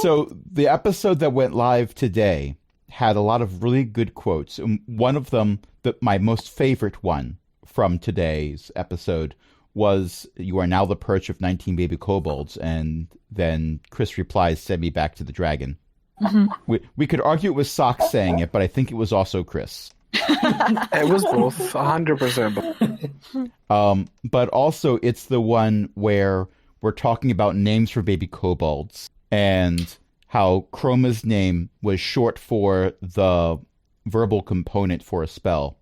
So the episode that went live today had a lot of really good quotes. One of them, my most favorite one from today's episode, was, "You are now the perch of 19 baby kobolds," and then Chris replies, "Send me back to the dragon." Mm-hmm. We could argue it was Sock saying it, but I think it was also Chris. It was both, 100%. But also it's the one where we're talking about names for baby kobolds and how Chroma's name was short for the verbal component for a spell.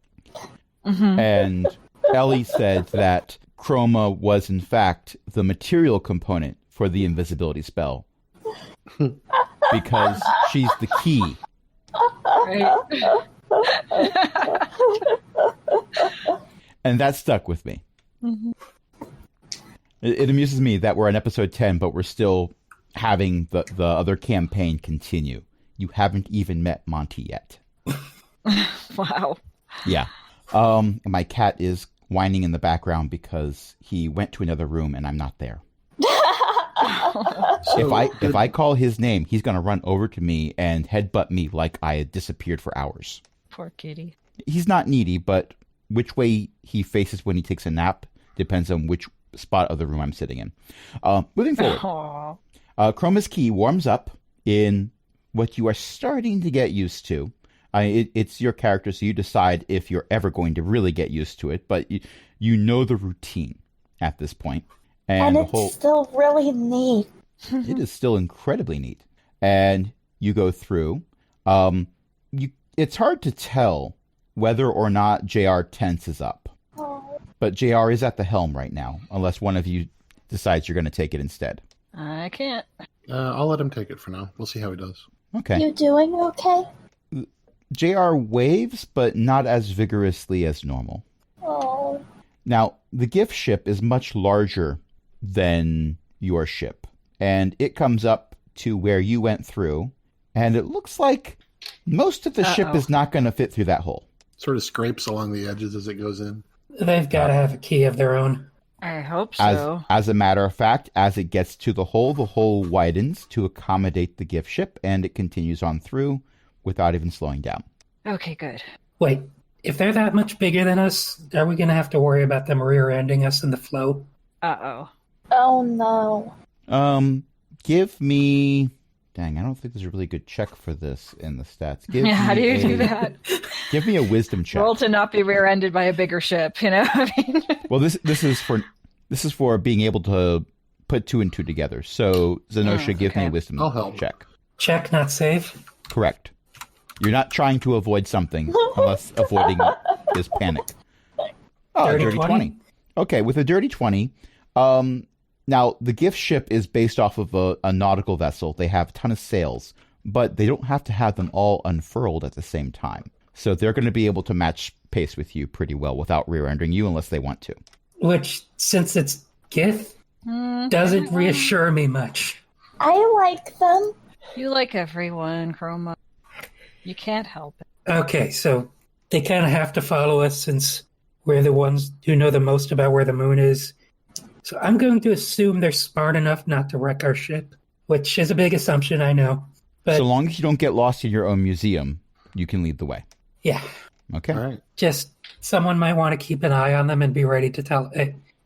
Mm-hmm. And Ellie said that Chroma was in fact the material component for the invisibility spell. Because she's the key. Right. And that stuck with me. Mm-hmm. It amuses me that we're on episode 10, but we're still having the other campaign continue. You haven't even met Monty yet. Wow. Yeah. My cat is whining in the background because he went to another room and I'm not there. If I call his name, he's going to run over to me and headbutt me like I had disappeared for hours. Poor kitty. He's not needy, but which way he faces when he takes a nap depends on which spot of the room I'm sitting in. Moving forward. Chroma's key warms up in what you are starting to get used to. It's your character, so you decide if you're ever going to really get used to it, but you know the routine at this point. And it's still really neat. It is still incredibly neat. And you go through. It's hard to tell whether or not JR tenses up. Oh. But JR is at the helm right now, unless one of you decides you're going to take it instead. I can't. I'll let him take it for now. We'll see how he does. Okay. You doing okay? JR waves, but not as vigorously as normal. Oh. Now, the Giff ship is much larger than your ship, and it comes up to where you went through, and it looks like most of the ship is not going to fit through that hole. Sort of scrapes along the edges as it goes in. They've got to have a key of their own. I hope so. As a matter of fact, as it gets to the hole widens to accommodate the Giff ship, and it continues on through without even slowing down. Okay, good. Wait, if they're that much bigger than us, are we going to have to worry about them rear-ending us in the flow? Uh-oh. Oh no. Give me Dang, I don't think there's a really good check for this in the stats. Give How do me you do a- that? Give me a wisdom check. Roll to not be rear-ended by a bigger ship, you know? I mean, Well, this is for being able to put 2 and 2 together. So Zenosha, give me a okay. wisdom I'll help. check. Check, not save. Correct. You're not trying to avoid something unless avoiding is panic. Oh, Dirty dirty 20. 20. Okay, with a dirty 20, now the Giff ship is based off of a nautical vessel. They have a ton of sails, but they don't have to have them all unfurled at the same time. So they're going to be able to match pace with you pretty well without rear-ending you unless they want to. Which, since it's Giff, doesn't reassure me much. I like them. you like everyone, Chroma. You can't help it. Okay, so they kind of have to follow us since we're the ones who know the most about where the moon is. So I'm going to assume they're smart enough not to wreck our ship, which is a big assumption, I know. But So long as you don't get lost in your own museum, you can lead the way. yeah, Okay? All right. just someone might want to keep an eye on them and be ready to tell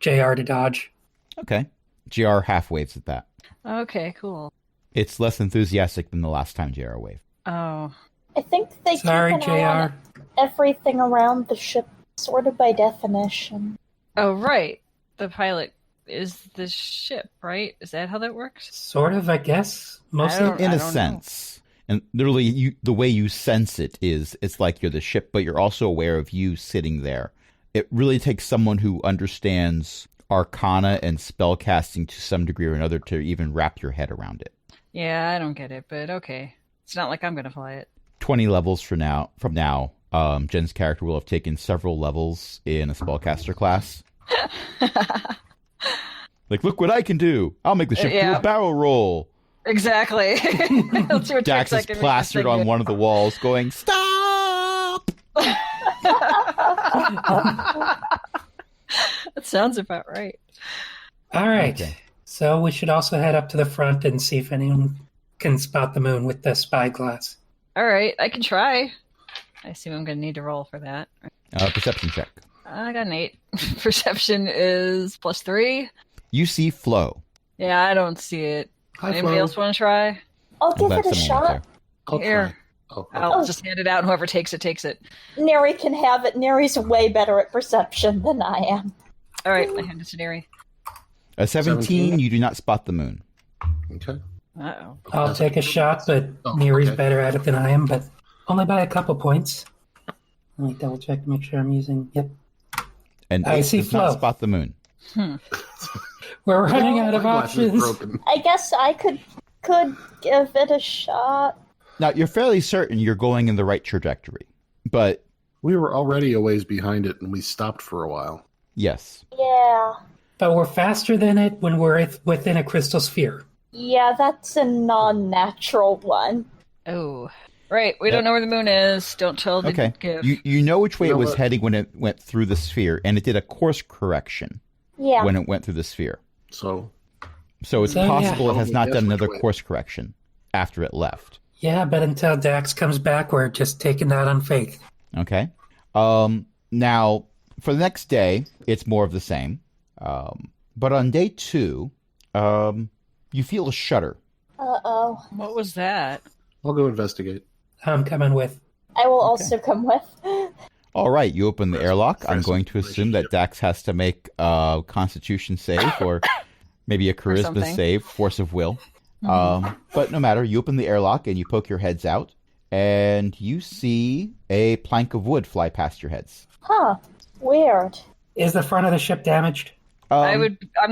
JR to dodge. Okay. GR half waves at that. Okay, cool. It's less enthusiastic than the last time GR waved. Oh, I think they Sorry, keep an eye on JR. everything around the ship, sort of by definition. oh, right. The pilot is the ship, right? Is that how that works? Sort of, I guess. Mostly. don't- In a know. sense. And literally, the way you sense it is, it's like you're the ship, but you're also aware of you sitting there. It really takes someone who understands arcana and spellcasting to some degree or another to even wrap your head around it. Yeah, I don't get it, but okay. It's not like I'm going to fly it. 20 levels from now, Jen's character will have taken several levels in a spellcaster class. Like, look what I can do! I'll make the ship do Yeah. a barrel roll! Exactly. Let's see what Dax tricks I is can make this plastered thing on do. one of the walls going, "Stop!" That sounds about right. All right. Okay. So we should also head up to the front and see if anyone can spot the moon with the spyglass. All right, I can try. I assume I'm going to need to roll for that. Perception check. I got an 8. Perception is +3. You see Flo. Yeah, I don't see it. Hi, Anybody Flo. else want to try? I'll I'm give glad it a someone went shot. I'll Here. try. Oh, I'll just hand it out, and whoever takes it, takes it. Neri can have it. Neri's way better at perception than I am. All right, I hand it to Neri. A 17, 17? you do not spot the moon. okay. Uh-oh. I'll take a shot, but Oh, Neri's okay. better at it than I am, but only by a couple points. Let me double check to make sure I'm using. Yep. And I it see does not Flo. spot the moon. We're running out My of glass is options. broken. I guess I could give it a shot. Now, you're fairly certain you're going in the right trajectory. But, We were already a ways behind it, and we stopped for a while. yes. Yeah. But we're faster than it when we're within a crystal sphere. Yeah, that's a non-natural one. Oh. Right, we don't know where the moon is. Don't tell the Okay. Giff. You know which way You it know was what? heading when it went through the sphere, and it did a course correction Yeah. when it went through the sphere. So, So it's So, yeah. possible it has not Guess done which another way. course correction after it left. Yeah, but until Dax comes back, we're just taking that on faith. Okay. Now, for the next day, it's more of the same. But on day 2, you feel a shudder. Uh-oh. What was that? I'll go investigate. I'm coming with. I will also come with. All right, you open the airlock. I'm Friends going to assume that relationship. Dax has to make a Constitution save or maybe a Charisma something. save, Force of Will. But no matter, you open the airlock and you poke your heads out, and you see a plank of wood fly past your heads. Huh. Weird. Is the front of the ship damaged? I'm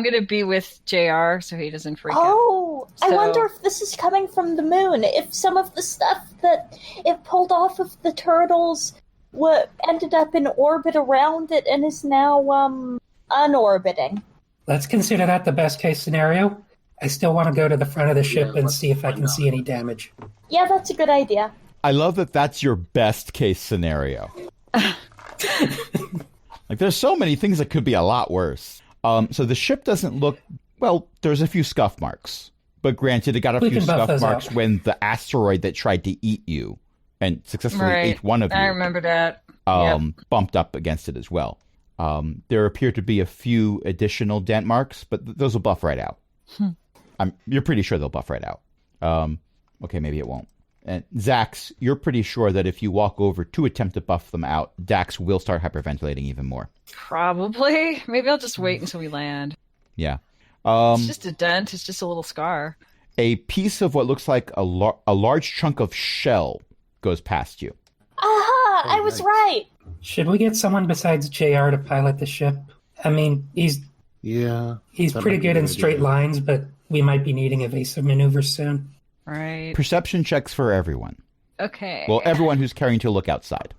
going to be with JR so he doesn't freak out. Oh, I So- wonder if this is coming from the moon. If some of the stuff that it pulled off of the turtles ended up in orbit around it and is now unorbiting. Let's consider that the best case scenario. I still want to go to the front of the ship and let's see if I find can out. see any damage. Yeah, that's a good idea. I love that that's your best case scenario. Like, there's so many things that could be a lot worse. So the ship doesn't look, well, there's a few scuff marks. But granted, it got a We few can buff scuff those marks out. when the asteroid that tried to eat you and successfully Right. ate one of you I remember that. Yep. bumped up against it as well. There appear to be a few additional dent marks, but those will buff right out. You're pretty sure they'll buff right out. Okay, maybe it won't. And Zax, you're pretty sure that if you walk over to attempt to buff them out, Dax will start hyperventilating even more. Probably. Maybe I'll just wait until we land. Yeah. It's just a dent. It's just a little scar. A piece of what looks like a large chunk of shell goes past you. Aha! I was right. Should we get someone besides JR to pilot the ship? I mean, he's pretty good in straight lines, but we might be needing evasive maneuvers soon. Right. Perception checks for everyone. Okay. Well, everyone who's carrying to look outside.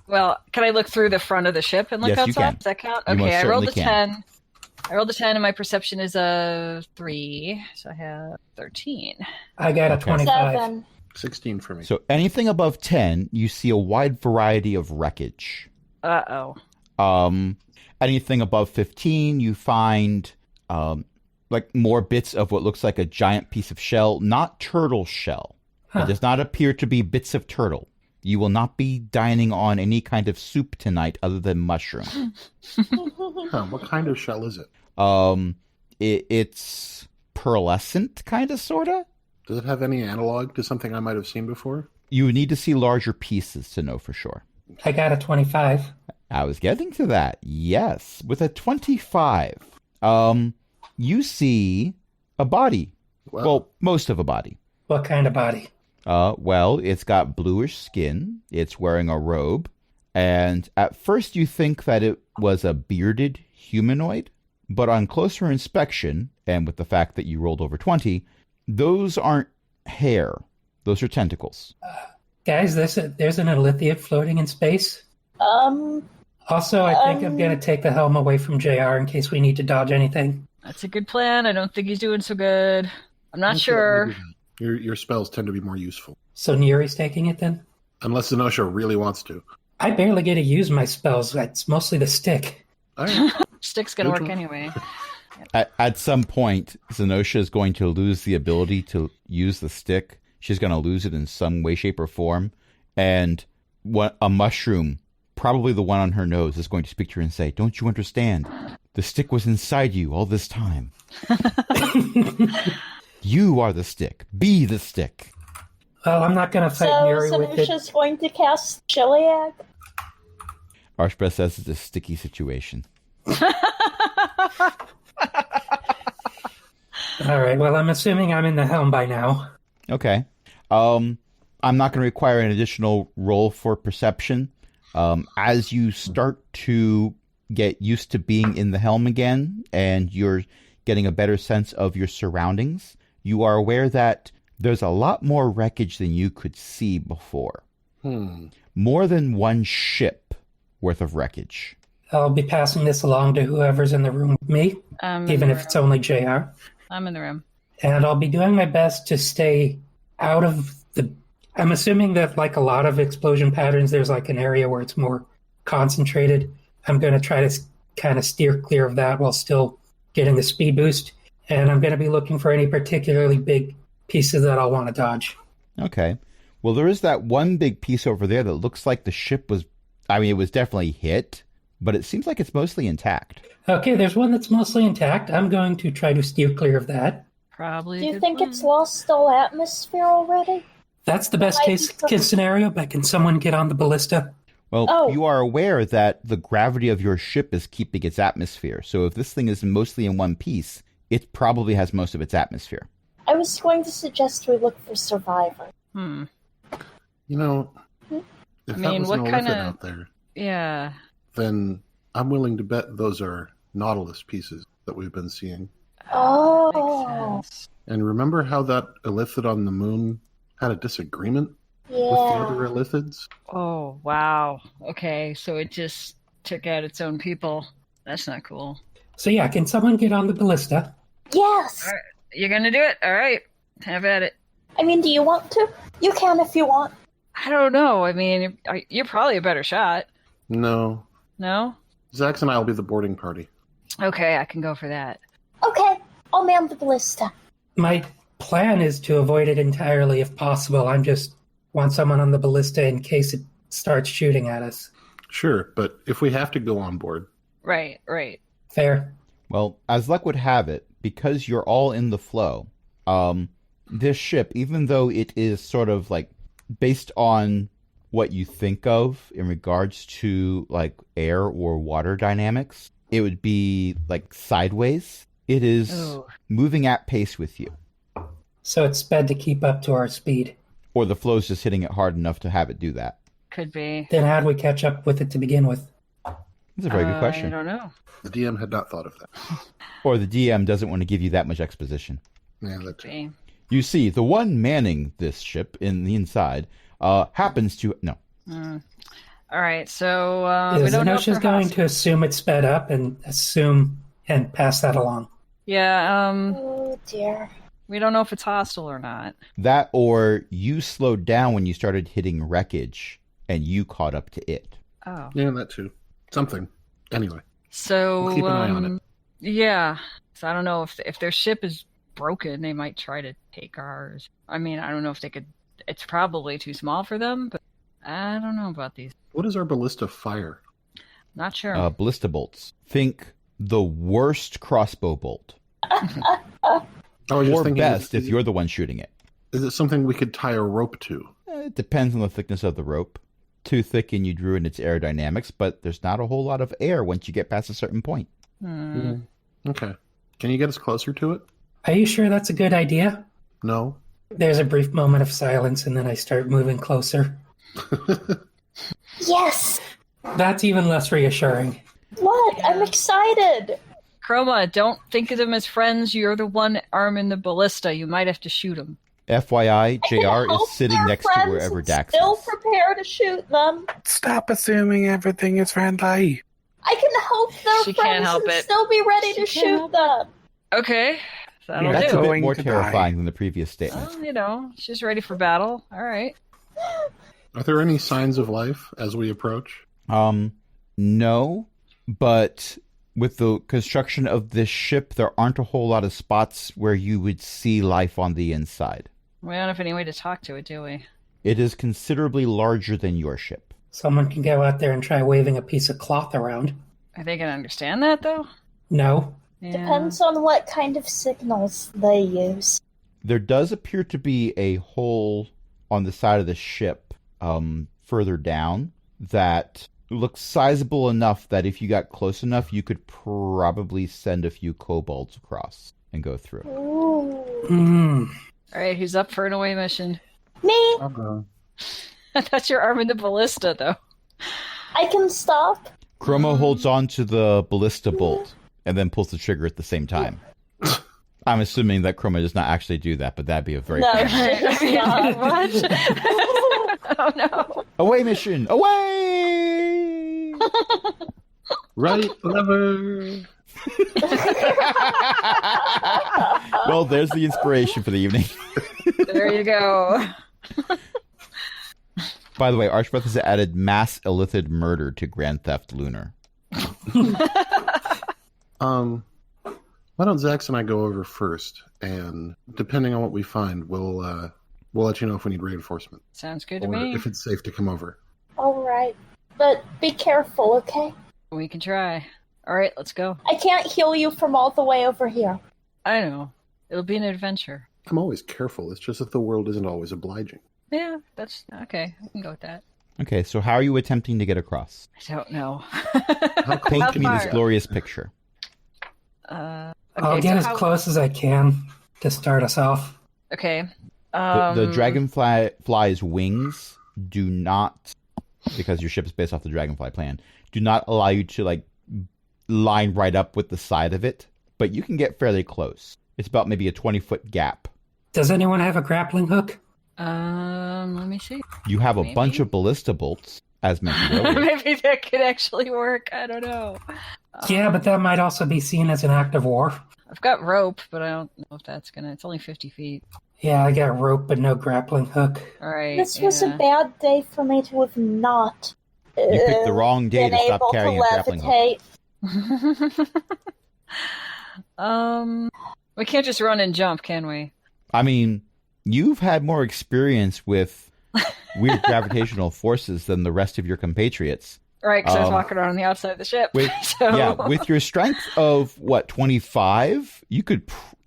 Well, can I look through the front of the ship and look Yes, outside? you can. Does that count? You most Okay, I rolled a certainly can. 10. I rolled a 10 and my perception is a 3, so I have 13. I got a Okay. 25. 7. 16 for me. So anything above 10, you see a wide variety of wreckage. Uh-oh. Anything above 15, you find like more bits of what looks like a giant piece of shell, not turtle shell. Huh. It does not appear to be bits of turtle. You will not be dining on any kind of soup tonight other than mushroom. Huh, what kind of shell is it? It's pearlescent, kind of, sort of. Does it have any analog to something I might have seen before? You would need to see larger pieces to know for sure. I got a 25. I was getting to that. Yes. With a 25, you see a body. Wow. Well, most of a body. What kind of body? Well, it's got bluish skin. It's wearing a robe. And at first you think that it was a bearded humanoid. But on closer inspection, and with the fact that you rolled over 20, those aren't hair. Those are tentacles. Guys, there's an Elithiad floating in space. Also, I think I'm going to take the helm away from JR in case we need to dodge anything. That's a good plan. I don't think he's doing so good. I'm not Okay, sure. maybe not. Your spells tend to be more useful. So Neri's taking it then? Unless Zenosha really wants to. I barely get to use my spells. It's mostly the stick. All right. Stick's gonna work Neutral. anyway. At some point, Zenosha is going to lose the ability to use the stick. She's going to lose it in some way, shape, or form. And a mushroom, probably the one on her nose, is going to speak to her and say, "Don't you understand? The stick was inside you all this time. You are the stick. Be the stick." Well, I'm not going to So fight Neri with it. Zanusha's going to cast Chiliad? Archbeth says it's a sticky situation. All right, well, I'm assuming I'm in the helm by now. Okay. I'm not going to require an additional roll for perception. As you start to get used to being in the helm again, and you're getting a better sense of your surroundings, you are aware that there's a lot more wreckage than you could see before. More than one ship worth of wreckage. I'll be passing this along to whoever's in the room with me, even if it's only JR. I'm in the room. And I'll be doing my best to stay out of the... I'm assuming that, like a lot of explosion patterns, there's like an area where it's more concentrated. I'm going to try to kind of steer clear of that while still getting the speed boost. And I'm going to be looking for any particularly big pieces that I'll want to dodge. Okay. Well, there is that one big piece over there that looks like the ship was... I mean, it was definitely hit, but it seems like it's mostly intact. Okay, there's one that's mostly intact. I'm going to try to steer clear of that. Probably. Do a you good think plan. it's lost all atmosphere already? That's the best case scenario, but can someone get on the ballista? Well, Oh. you are aware that the gravity of your ship is keeping its atmosphere. So if this thing is mostly in one piece, it probably has most of its atmosphere. I was going to suggest we look for survivors. Hmm. You know, if I that mean, was what an kinda- Olithed out there, Yeah. then I'm willing to bet those are Nautilus pieces that we've been seeing. Oh, Makes sense. And remember how that Illithid on the moon had a disagreement with the yeah. other Illithids? Oh, wow. Okay, so it just took out its own people. That's not cool. So yeah, can someone get on the ballista? Yes. All right. You're gonna do it? All right. Have at it. I mean, do you want to? You can if you want. I don't know. I mean, you're probably a better shot. No. No? Zax and I will be the boarding party. Okay, I can go for that. Okay, I'll man the ballista. My plan is to avoid it entirely if possible. I just want someone on the ballista in case it starts shooting at us. Sure, but if we have to go on board, Right. Fair. Well, as luck would have it, because you're all in the flow, this ship, even though it is sort of like based on what you think of in regards to like air or water dynamics, it would be like sideways. It is moving at pace with you. So it's sped to keep up to our speed. Or the flow's just hitting it hard enough to have it do that. Could be. Then how'd we catch up with it to begin with? That's a very good question. I don't know. The DM had not thought of that. Or the DM doesn't want to give you that much exposition. Yeah, that too. Be. You see, the one manning this ship in the inside happens to... No. All right, so we Is don't know if Zenosha's they're going hostile. to assume it's sped up and pass that along? Yeah, Oh dear. we don't know if it's hostile or not. That or you slowed down when you started hitting wreckage and you caught up to it. Oh. Yeah, that too. Something. Anyway, So we'll keep an eye on it. Yeah. So I don't know if their ship is broken, they might try to take ours. I mean, I don't know if they could. It's probably too small for them, but I don't know about these. What is our ballista fire? Not sure. Ballista bolts. Think the worst crossbow bolt. I was just Or thinking, best if you're the one shooting it. Is it something we could tie a rope to? It depends on the thickness of the rope. Too thick and you'd ruin its aerodynamics, but there's not a whole lot of air once you get past a certain point. Okay. Can you get us closer to it? Are you sure that's a good idea? No. There's a brief moment of silence, and then I start moving closer. Yes! That's even less reassuring. What? I'm excited! Chroma, don't think of them as friends. You're the one arming the ballista. You might have to shoot them. FYI, I can JR hope is sitting they're next to friends wherever and Dax still is. prepare to shoot them. Stop assuming everything is friendly. I can hope they're She can't friends help and it. still be ready to She can't shoot help them. Okay. That'll That's do. a bit Going more to terrifying die. than the previous statement. Well, you know, she's ready for battle. All right. Are there any signs of life as we approach? No, but with the construction of this ship, there aren't a whole lot of spots where you would see life on the inside. We don't have any way to talk to it, do we? It is considerably larger than your ship. Someone can go out there and try waving a piece of cloth around. Are they going to understand that, though? No. Yeah. Depends on what kind of signals they use. There does appear to be a hole on the side of the ship further down that looks sizable enough that if you got close enough, you could probably send a few kobolds across and go through. Ooh. All right, who's up for an away mission? Me? I'll go. I thought you're arming the ballista, though. I can stop. Chroma holds on to the ballista bolt and then pulls the trigger at the same time. I'm assuming that Chroma does not actually do that, but that'd be a very... No, I she does not. what? Oh, no. Away mission! Away! Right lever. Well, there's the inspiration for the evening. There you go. By the way, Archbeth has added mass illithid murder to Grand Theft Lunar. Why don't Zax and I go over first, and depending on what we find, we'll let you know if we need reinforcement Sounds good to or me. if it's safe to come over. All right. But be careful, okay? We can try. All right, let's go. I can't heal you from all the way over here. I know. It'll be an adventure. I'm always careful. It's just that the world isn't always obliging. Yeah, that's okay. I can go with that. Okay, so how are you attempting to get across? I don't know. How close Paint can me you this get? glorious picture. Okay, I'll get so as how- close as I can to start us off. Okay. The dragonfly's wings do not, because your ship is based off the dragonfly plan, do not allow you to like line right up with the side of it, but you can get fairly close. It's about maybe a 20-foot gap. Does anyone have a grappling hook? Let me see. You have a Maybe. bunch of ballista bolts, as mentioned earlier. Maybe that could actually work. I don't know. Yeah, but that might also be seen as an act of war. I've got rope, but I don't know if that's gonna. It's only 50 feet. Yeah, I got rope but no grappling hook. All right. This was a yeah. bad day for me to have not You picked the wrong day been to stop able carrying to a grappling hook. levitate. We can't just run and jump, can we? I mean, you've had more experience with weird gravitational forces than the rest of your compatriots. Right, because I was Um, walking around on the outside of the ship. With, so... Yeah, with your strength of what 25, you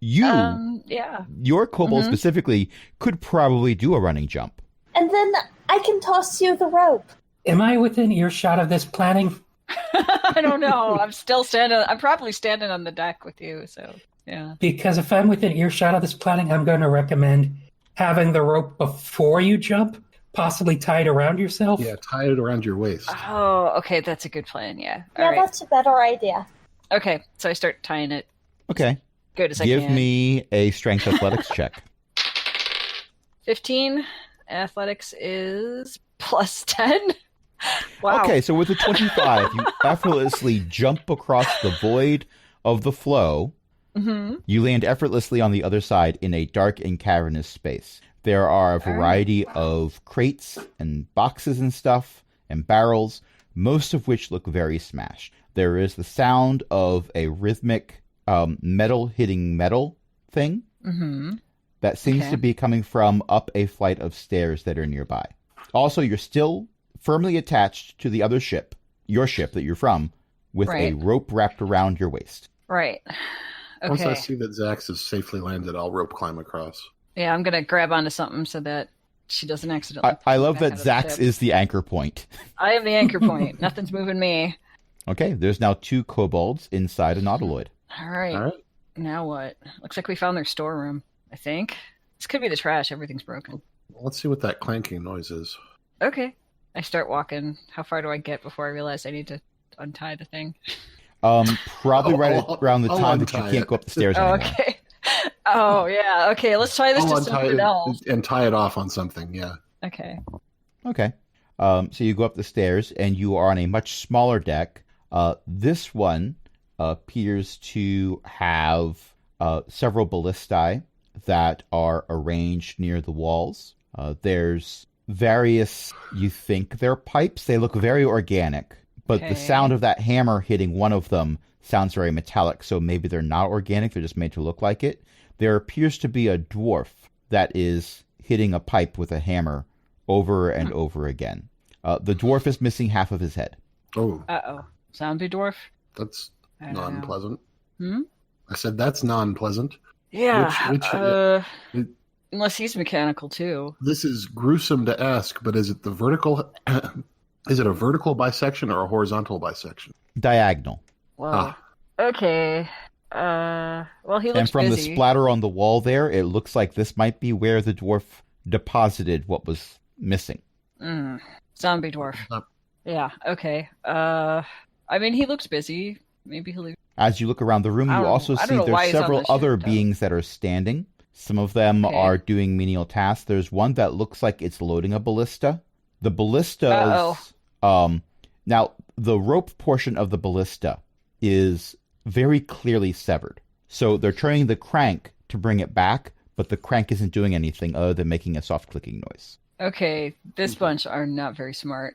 Yeah. Your kobold Mhm. specifically could probably do a running jump. And then I can toss you the rope. Am I within earshot of this planning? I don't know. I'm probably standing on the deck with you, so yeah. Because if I'm within earshot of this planning, I'm going to recommend having the rope before you jump, possibly tied around yourself. Yeah, tie it around your waist. Oh, okay, that's a good plan, yeah. All Yeah, right. that's a better idea. Okay, so I start tying it Okay. good as I Give can. me a strength athletics check. 15. Athletics is plus 10. Wow. Okay, so with a 25, you effortlessly jump across the void of the flow. Mm-hmm. You land effortlessly on the other side in a dark and cavernous space. There are a variety of crates and boxes and stuff and barrels, most of which look very smashed. There is the sound of a rhythmic metal hitting metal thing Mm-hmm. that seems Okay. to be coming from up a flight of stairs that are nearby. Also, you're still firmly attached to the other ship, your ship that you're from, with a Right. rope wrapped around your waist. Right. Once I Okay. see that Zax is safely landed, I'll rope climb across. Yeah, I'm gonna grab onto something so that she doesn't accidentally. I love back that out of the Zax ship. is the anchor point. I am the anchor point. Nothing's moving me. Okay, there's now 2 kobolds inside a nautiloid. All right. All right. Now what? Looks like we found their storeroom. I think this could be the trash. Everything's broken. Let's see what that clanking noise is. Okay. I start walking. How far do I get before I realize I need to untie the thing? Probably right I'll- around the I'll time that you untie can't it. go up the stairs Oh, anymore. okay. Oh, yeah. Okay, let's try this I'll to untie something it else. and tie it off on something, yeah. Okay. Okay. So you go up the stairs, and you are on a much smaller deck. This one appears to have several ballistae that are arranged near the walls. There's various, you think they're pipes. They look very organic, but Okay. the sound of that hammer hitting one of them sounds very metallic, so maybe they're not organic. They're just made to look like it. There appears to be a dwarf that is hitting a pipe with a hammer over and over again. The dwarf is missing half of his head. Oh, Uh-oh. Zombie dwarf? that's I don't know. non-pleasant. Hmm? I said that's non-pleasant. Yeah. Which- Unless he's mechanical, too. This is gruesome to ask, but is it the vertical? Is it a vertical bisection or a horizontal bisection? Diagonal. Whoa. Ah. Okay. Well, he looks And from busy. the splatter on the wall there, it looks like this might be where the dwarf deposited what was missing. Zombie dwarf. Up. Yeah, okay. I mean, he looks busy. Maybe he'll leave. As you look around the room, I you don't- also I don't see know why there's he's on several the ship, other though. beings that are standing. Some of them Okay. are doing menial tasks. There's one that looks like it's loading a ballista. The ballista now the rope portion of the ballista is very clearly severed. So they're turning the crank to bring it back, but the crank isn't doing anything other than making a soft clicking noise. Okay, this bunch are not very smart.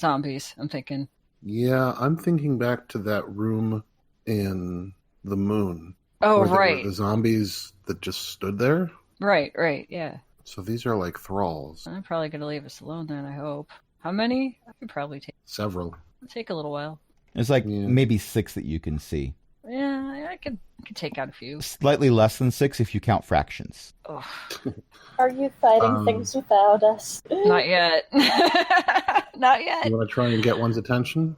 Zombies, I'm thinking. Yeah, I'm thinking back to that room in the moon. Oh, where there were right. the zombies that just stood there. Right, yeah. So these are like thralls. I'm probably going to leave us alone then, I hope. How many? I could probably Several. take a little while. There's like Yeah. maybe 6 that you can see. Yeah, I could take out a few. Slightly less than 6 if you count fractions. Ugh, Are you fighting things without us? not yet. Not yet. You want to try and get one's attention?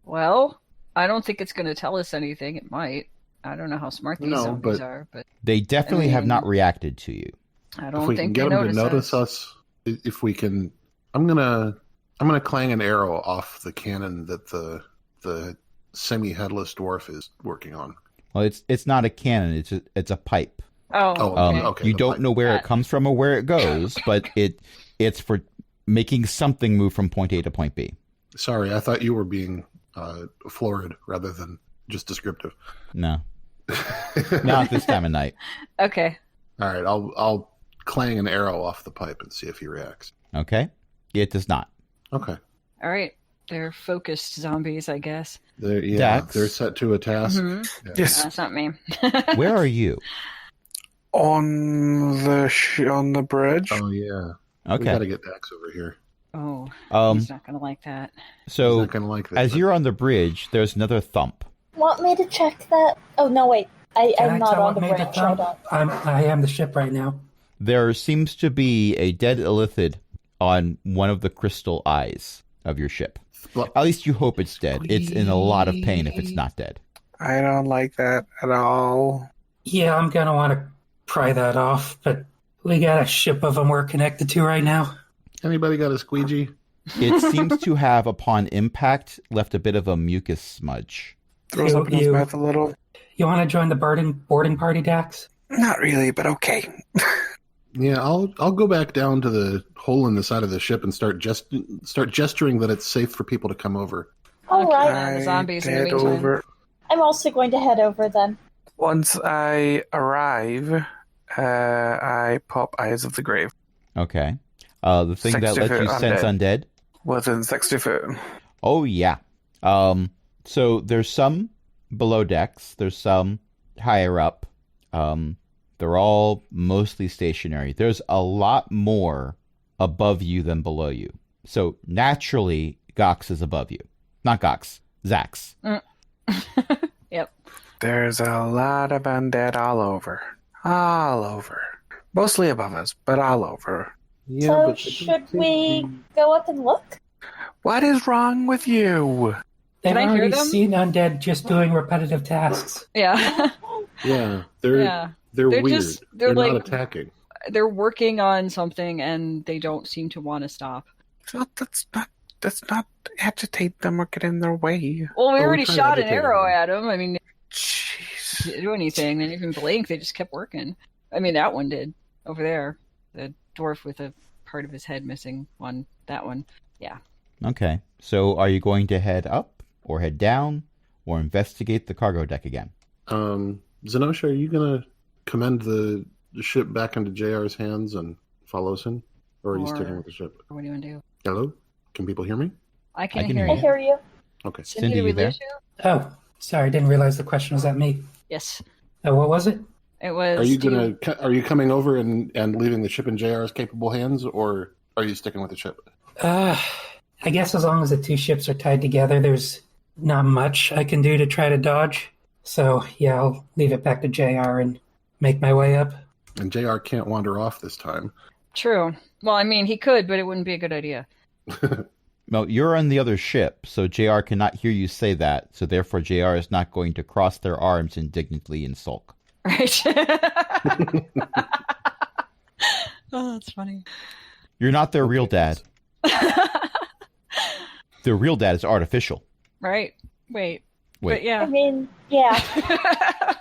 Well, I don't think it's going to tell us anything. It might. I don't know how smart these No, zombies but- are, but They definitely have mean- not reacted to you. I If don't we can think get they them to notice notice us, if we can, I'm gonna clang an arrow off the cannon that the semi-headless dwarf is working on. Well, it's not a cannon. It's a pipe. Oh, Oh, okay. okay. You the don't pipe. know where it That- comes from or where it goes, but it's for making something move from point A to point B. Sorry, I thought you were being florid rather than just descriptive. No, not this time of night. Okay. All right, I'll clang an arrow off the pipe and see if he reacts. Okay, it does not. Okay. All right. They're focused zombies, I guess. Dax? They're set to a task. Mhm. Yeah. Yes, That's not me. Where are you? on the bridge. Oh yeah. We got Okay. to get Dax over here. Oh, Um. he's not going to like that. He's So not gonna like this. as you're on the bridge, there's another thump. Want me to check that? Oh, no, wait. Can I I'm not tell on what the made the branch. I thump? don't. I am the ship right now. There seems to be a dead illithid on one of the crystal eyes of your ship. Well, At least you hope it's dead. It's in a lot of pain if it's not dead. I don't like that at all. Yeah, I'm gonna want to pry that off, but we got a ship of them we're connected to right now. anybody got a squeegee? It seems to have, upon impact, left a bit of a mucus smudge. Throws up in his You- mouth a little. You want to join the boarding party, Dax? Not really, but okay. Yeah, I'll go back down to the hole in the side of the ship and start gesturing that it's safe for people to come over. All Okay. right. The zombies in the head meantime. over. I'm also going to head over then. Once I arrive, I pop Eyes of the Grave Okay. The thing that 60 lets you foot sense undead? within 60 foot. Oh, yeah. So there's some below decks. There's some higher up. They're all mostly stationary. There's a lot more above you than below you. So naturally, Gox is above you. Not Gox, Zax. Yep. There's a lot of undead all over. All over. Mostly above us, but all over. Yeah, So but should we go up and look? What is wrong with you? They've Can I hear already them? seen undead just doing repetitive tasks. Yeah. Yeah, they're Yeah. they're They're weird. just- they're not like- attacking. They're working on something and they don't seem to want to stop. So let's not agitate them or get in their way. Well, we Oh, we already tried shot an agitating arrow them. at them. I mean, they Jeez. didn't do anything. They didn't even blink. They just kept working. I mean, that one did. Over there. The dwarf with a part of his head missing. That one. Yeah. Okay. So are you going to head up or head down or investigate the cargo deck again? Zenosha, are you gonna commend the ship back into JR's hands and follow us in? Or are you Or- sticking with the ship? What do you want to do? Hello? Can people hear me? I can, I can hear hear I you. hear you. Okay. Cindy, did we you there? lose you? Oh, sorry, I didn't realize the question was at me. Yes. What was it? It was. Are you do are you coming over and leaving the ship in JR's capable hands, or are you sticking with the ship? I guess as long as the two ships are tied together, there's not much I can do to try to dodge. So, yeah, I'll leave it back to JR and make my way up. And JR can't wander off this time. True. Well, I mean, he could, but it wouldn't be a good idea. No, you're on the other ship, so JR cannot hear you say that, so therefore JR is not going to cross their arms indignantly and sulk. Right. Oh, that's funny. You're not their real dad. Their real dad is artificial. Right. Wait. Wait. But yeah. I mean, yeah.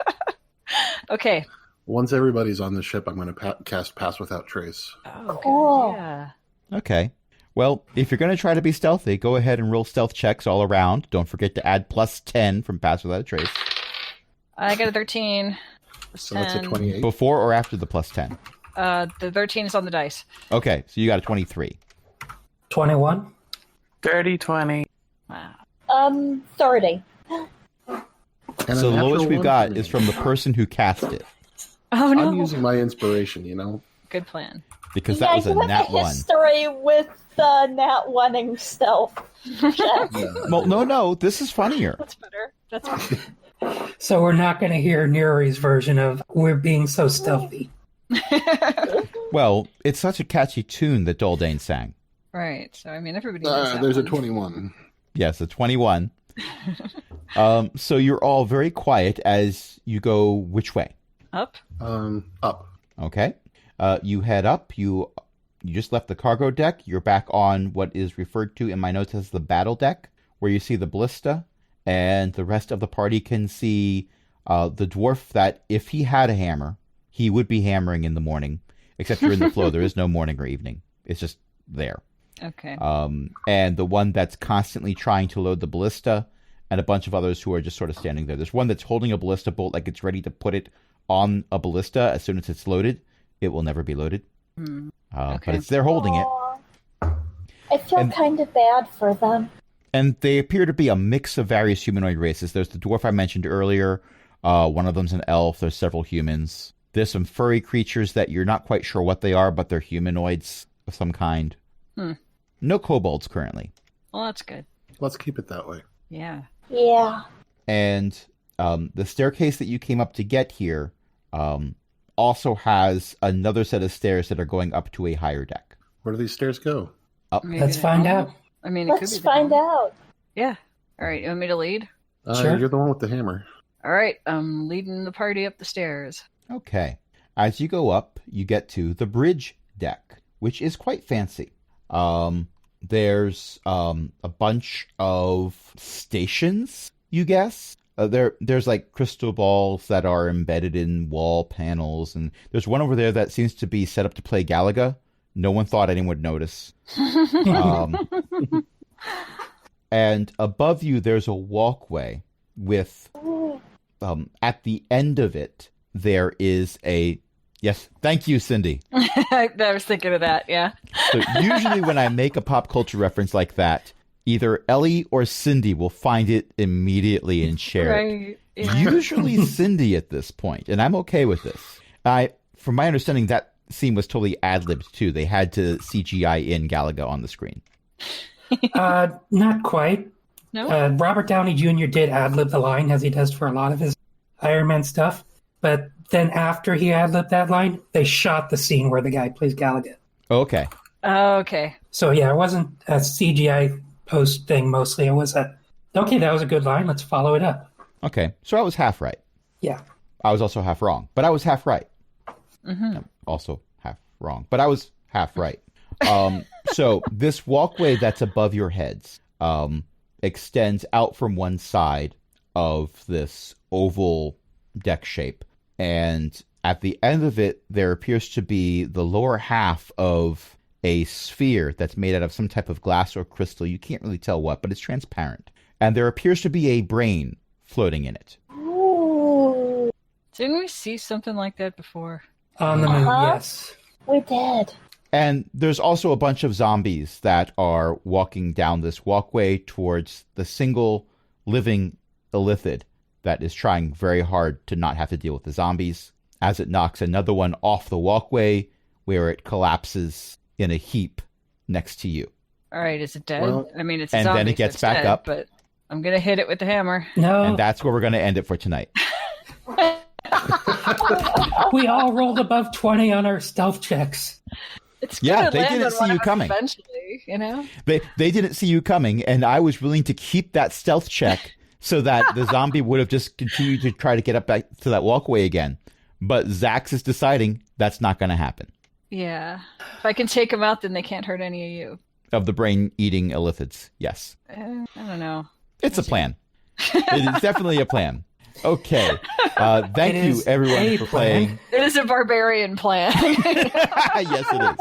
Okay. Once everybody's on the ship, I'm going to cast Pass Without Trace. Oh, Cool. yeah. Okay. Well, if you're going to try to be stealthy, go ahead and roll stealth checks all around. Don't forget to add plus 10 from Pass Without a Trace. I got a 13. So that's a 10. 28. Before or after the plus 10? The 13 is on the dice. Okay, so you got a 23. 21? 30, 20. Wow. 30. And So a the natural lowest we've one got for me. is from the person who cast it, Oh, no. I'm using my inspiration, you know? Good plan. because Yeah, that was a you have nat a 1. history with nat 1ing stealth. Check. Well, no, this is funnier. That's better. That's better. So we're not going to hear Neri's version of we're being so stealthy. Well, it's such a catchy tune that Doldane sang. Right. So, I mean, everybody knows that There's a one. 21. Yes, a 21. So you're all very quiet as you go which way? Up? Up. Okay. You head up. You just left the cargo deck. You're back on what is referred to in my notes as the battle deck, where you see the ballista, and the rest of the party can see the dwarf that, if he had a hammer, he would be hammering in the morning. Except you're in the flow. There is no morning or evening. It's just there. Okay. And the one that's constantly trying to load the ballista, and a bunch of others who are just sort of standing there. There's one that's holding a ballista bolt like it's ready to put it on a ballista as soon as it's loaded. It will never be loaded. Hmm. But Okay. it's there holding it. Aw. I feel And- kind of bad for them. And they appear to be a mix of various humanoid races. There's the dwarf I mentioned earlier. One of them's an elf. There's several humans. There's some furry creatures that you're not quite sure what they are, but they're humanoids of some kind. Hmm. No kobolds currently. Well, that's good. Let's keep it that way. Yeah. Yeah. And the staircase that you came up to get here also has another set of stairs that are going up to a higher deck. Where do these stairs go? Up. Maybe Let's the find helm? out. I mean, it Let's could be the find helm. out. Yeah. All right. You want me to lead? Sure. You're the one with the hammer. All right. I'm leading the party up the stairs. Okay. As you go up, you get to the bridge deck, which is quite fancy. There's a bunch of stations, you guess. There's like crystal balls that are embedded in wall panels, and there's one over there that seems to be set up to play Galaga. No one thought anyone would notice. And above you, there's a walkway with, at the end of it, there is a... Yes, thank you, Cindy. I was thinking of that, yeah. So usually when I make a pop culture reference like that, either Ellie or Cindy will find it immediately and share it. Right. Yeah. Usually Cindy at this point, and I'm okay with this. From my understanding, that scene was totally ad-libbed too. They had to CGI in Galaga on the screen. Not quite. No? Robert Downey Jr. did ad-lib the line, as he does for a lot of his Iron Man stuff. But then after he ad-libbed that line, they shot the scene where the guy plays Galaga. Okay. Okay. So yeah, it wasn't a CGI post thing mostly. It was okay, that was a good line. Let's follow it up. Okay. So I was half right. Yeah. I was also half wrong, but I was half right. Mm-hmm. Also half wrong, but I was half right. So this walkway that's above your heads extends out from one side of this oval deck shape. And at the end of it, there appears to be the lower half of a sphere that's made out of some type of glass or crystal. You can't really tell what, but it's transparent. And there appears to be a brain floating in it. Ooh, Didn't we see something like that before? On the moon, Uh-huh. yes. we did. And there's also a bunch of zombies that are walking down this walkway towards the single living illithid that is trying very hard to not have to deal with the zombies, as it knocks another one off the walkway where it collapses in a heap next to you. All right, is it dead? Well, I mean, it's a and zombie, then it gets so it's back dead, up. But I'm going to hit it with the hammer. No, And that's where we're going to end it for tonight. we all rolled above 20 on our stealth checks. It's Yeah, gonna they land didn't on see one you of us coming. Eventually, you know? They didn't see you coming, and I was willing to keep that stealth check so that the zombie would have just continued to try to get up back to that walkway again. But Zax is deciding that's not going to happen. Yeah. If I can take them out, then they can't hurt any of you. Of the brain-eating illithids, yes. I don't know. It's a plan. It is definitely a plan. Okay. Thank It you, is everyone, a for plan. playing. It is a barbarian plan. Yes, it is.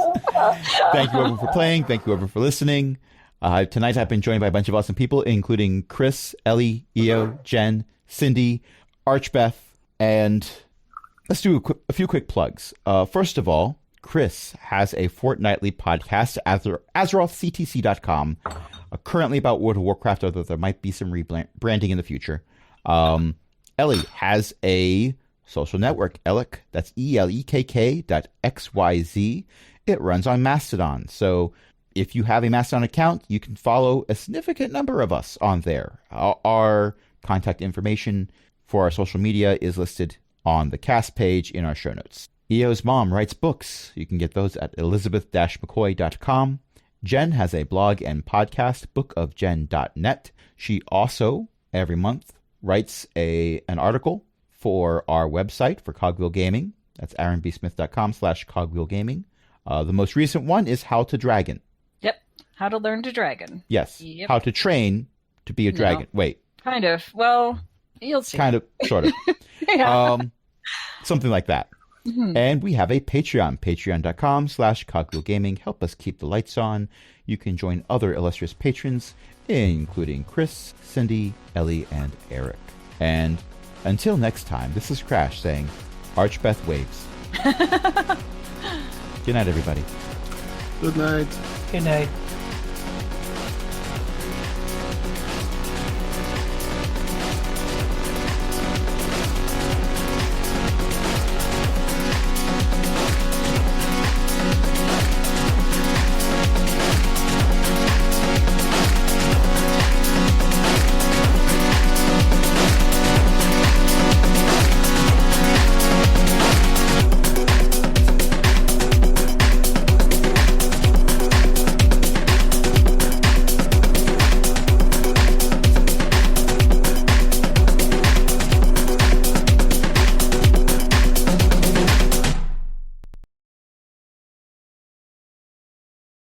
Thank you, everyone, for playing. Thank you, everyone, for listening. Tonight, I've been joined by a bunch of awesome people, including Chris, Ellie, Io, Jen, Cindy, Archbeth, and let's do a few quick plugs. First of all, Chris has a fortnightly podcast at AzerothCTC.com, currently about World of Warcraft, although there might be some rebranding in the future. Ellie has a social network, Elek, that's ELEKK.XYZ. It runs on Mastodon. So if you have a Mastodon account, you can follow a significant number of us on there. Our contact information for our social media is listed on the cast page in our show notes. EO's mom writes books. You can get those at elizabeth-mccoy.com. Jen has a blog and podcast, bookofjen.net. She also, every month, writes an article for our website for Cogwheel Gaming. That's aaronbsmith.com/cogwheelgaming. The most recent one is How to Dragon. Yep. How to learn to dragon. Yes. Yep. How to train to be a dragon. Wait. Kind of. Well, you'll see. Kind of, sort of. Yeah. Something like that. Mhm. And we have a Patreon, patreon.com/cogwheelgaming. Help us keep the lights on. You can join other illustrious patrons, including Chris, Cindy, Ellie, and Eric. And until next time, this is Crash saying, Archbeth waves. Good night, everybody. Good night. Good night.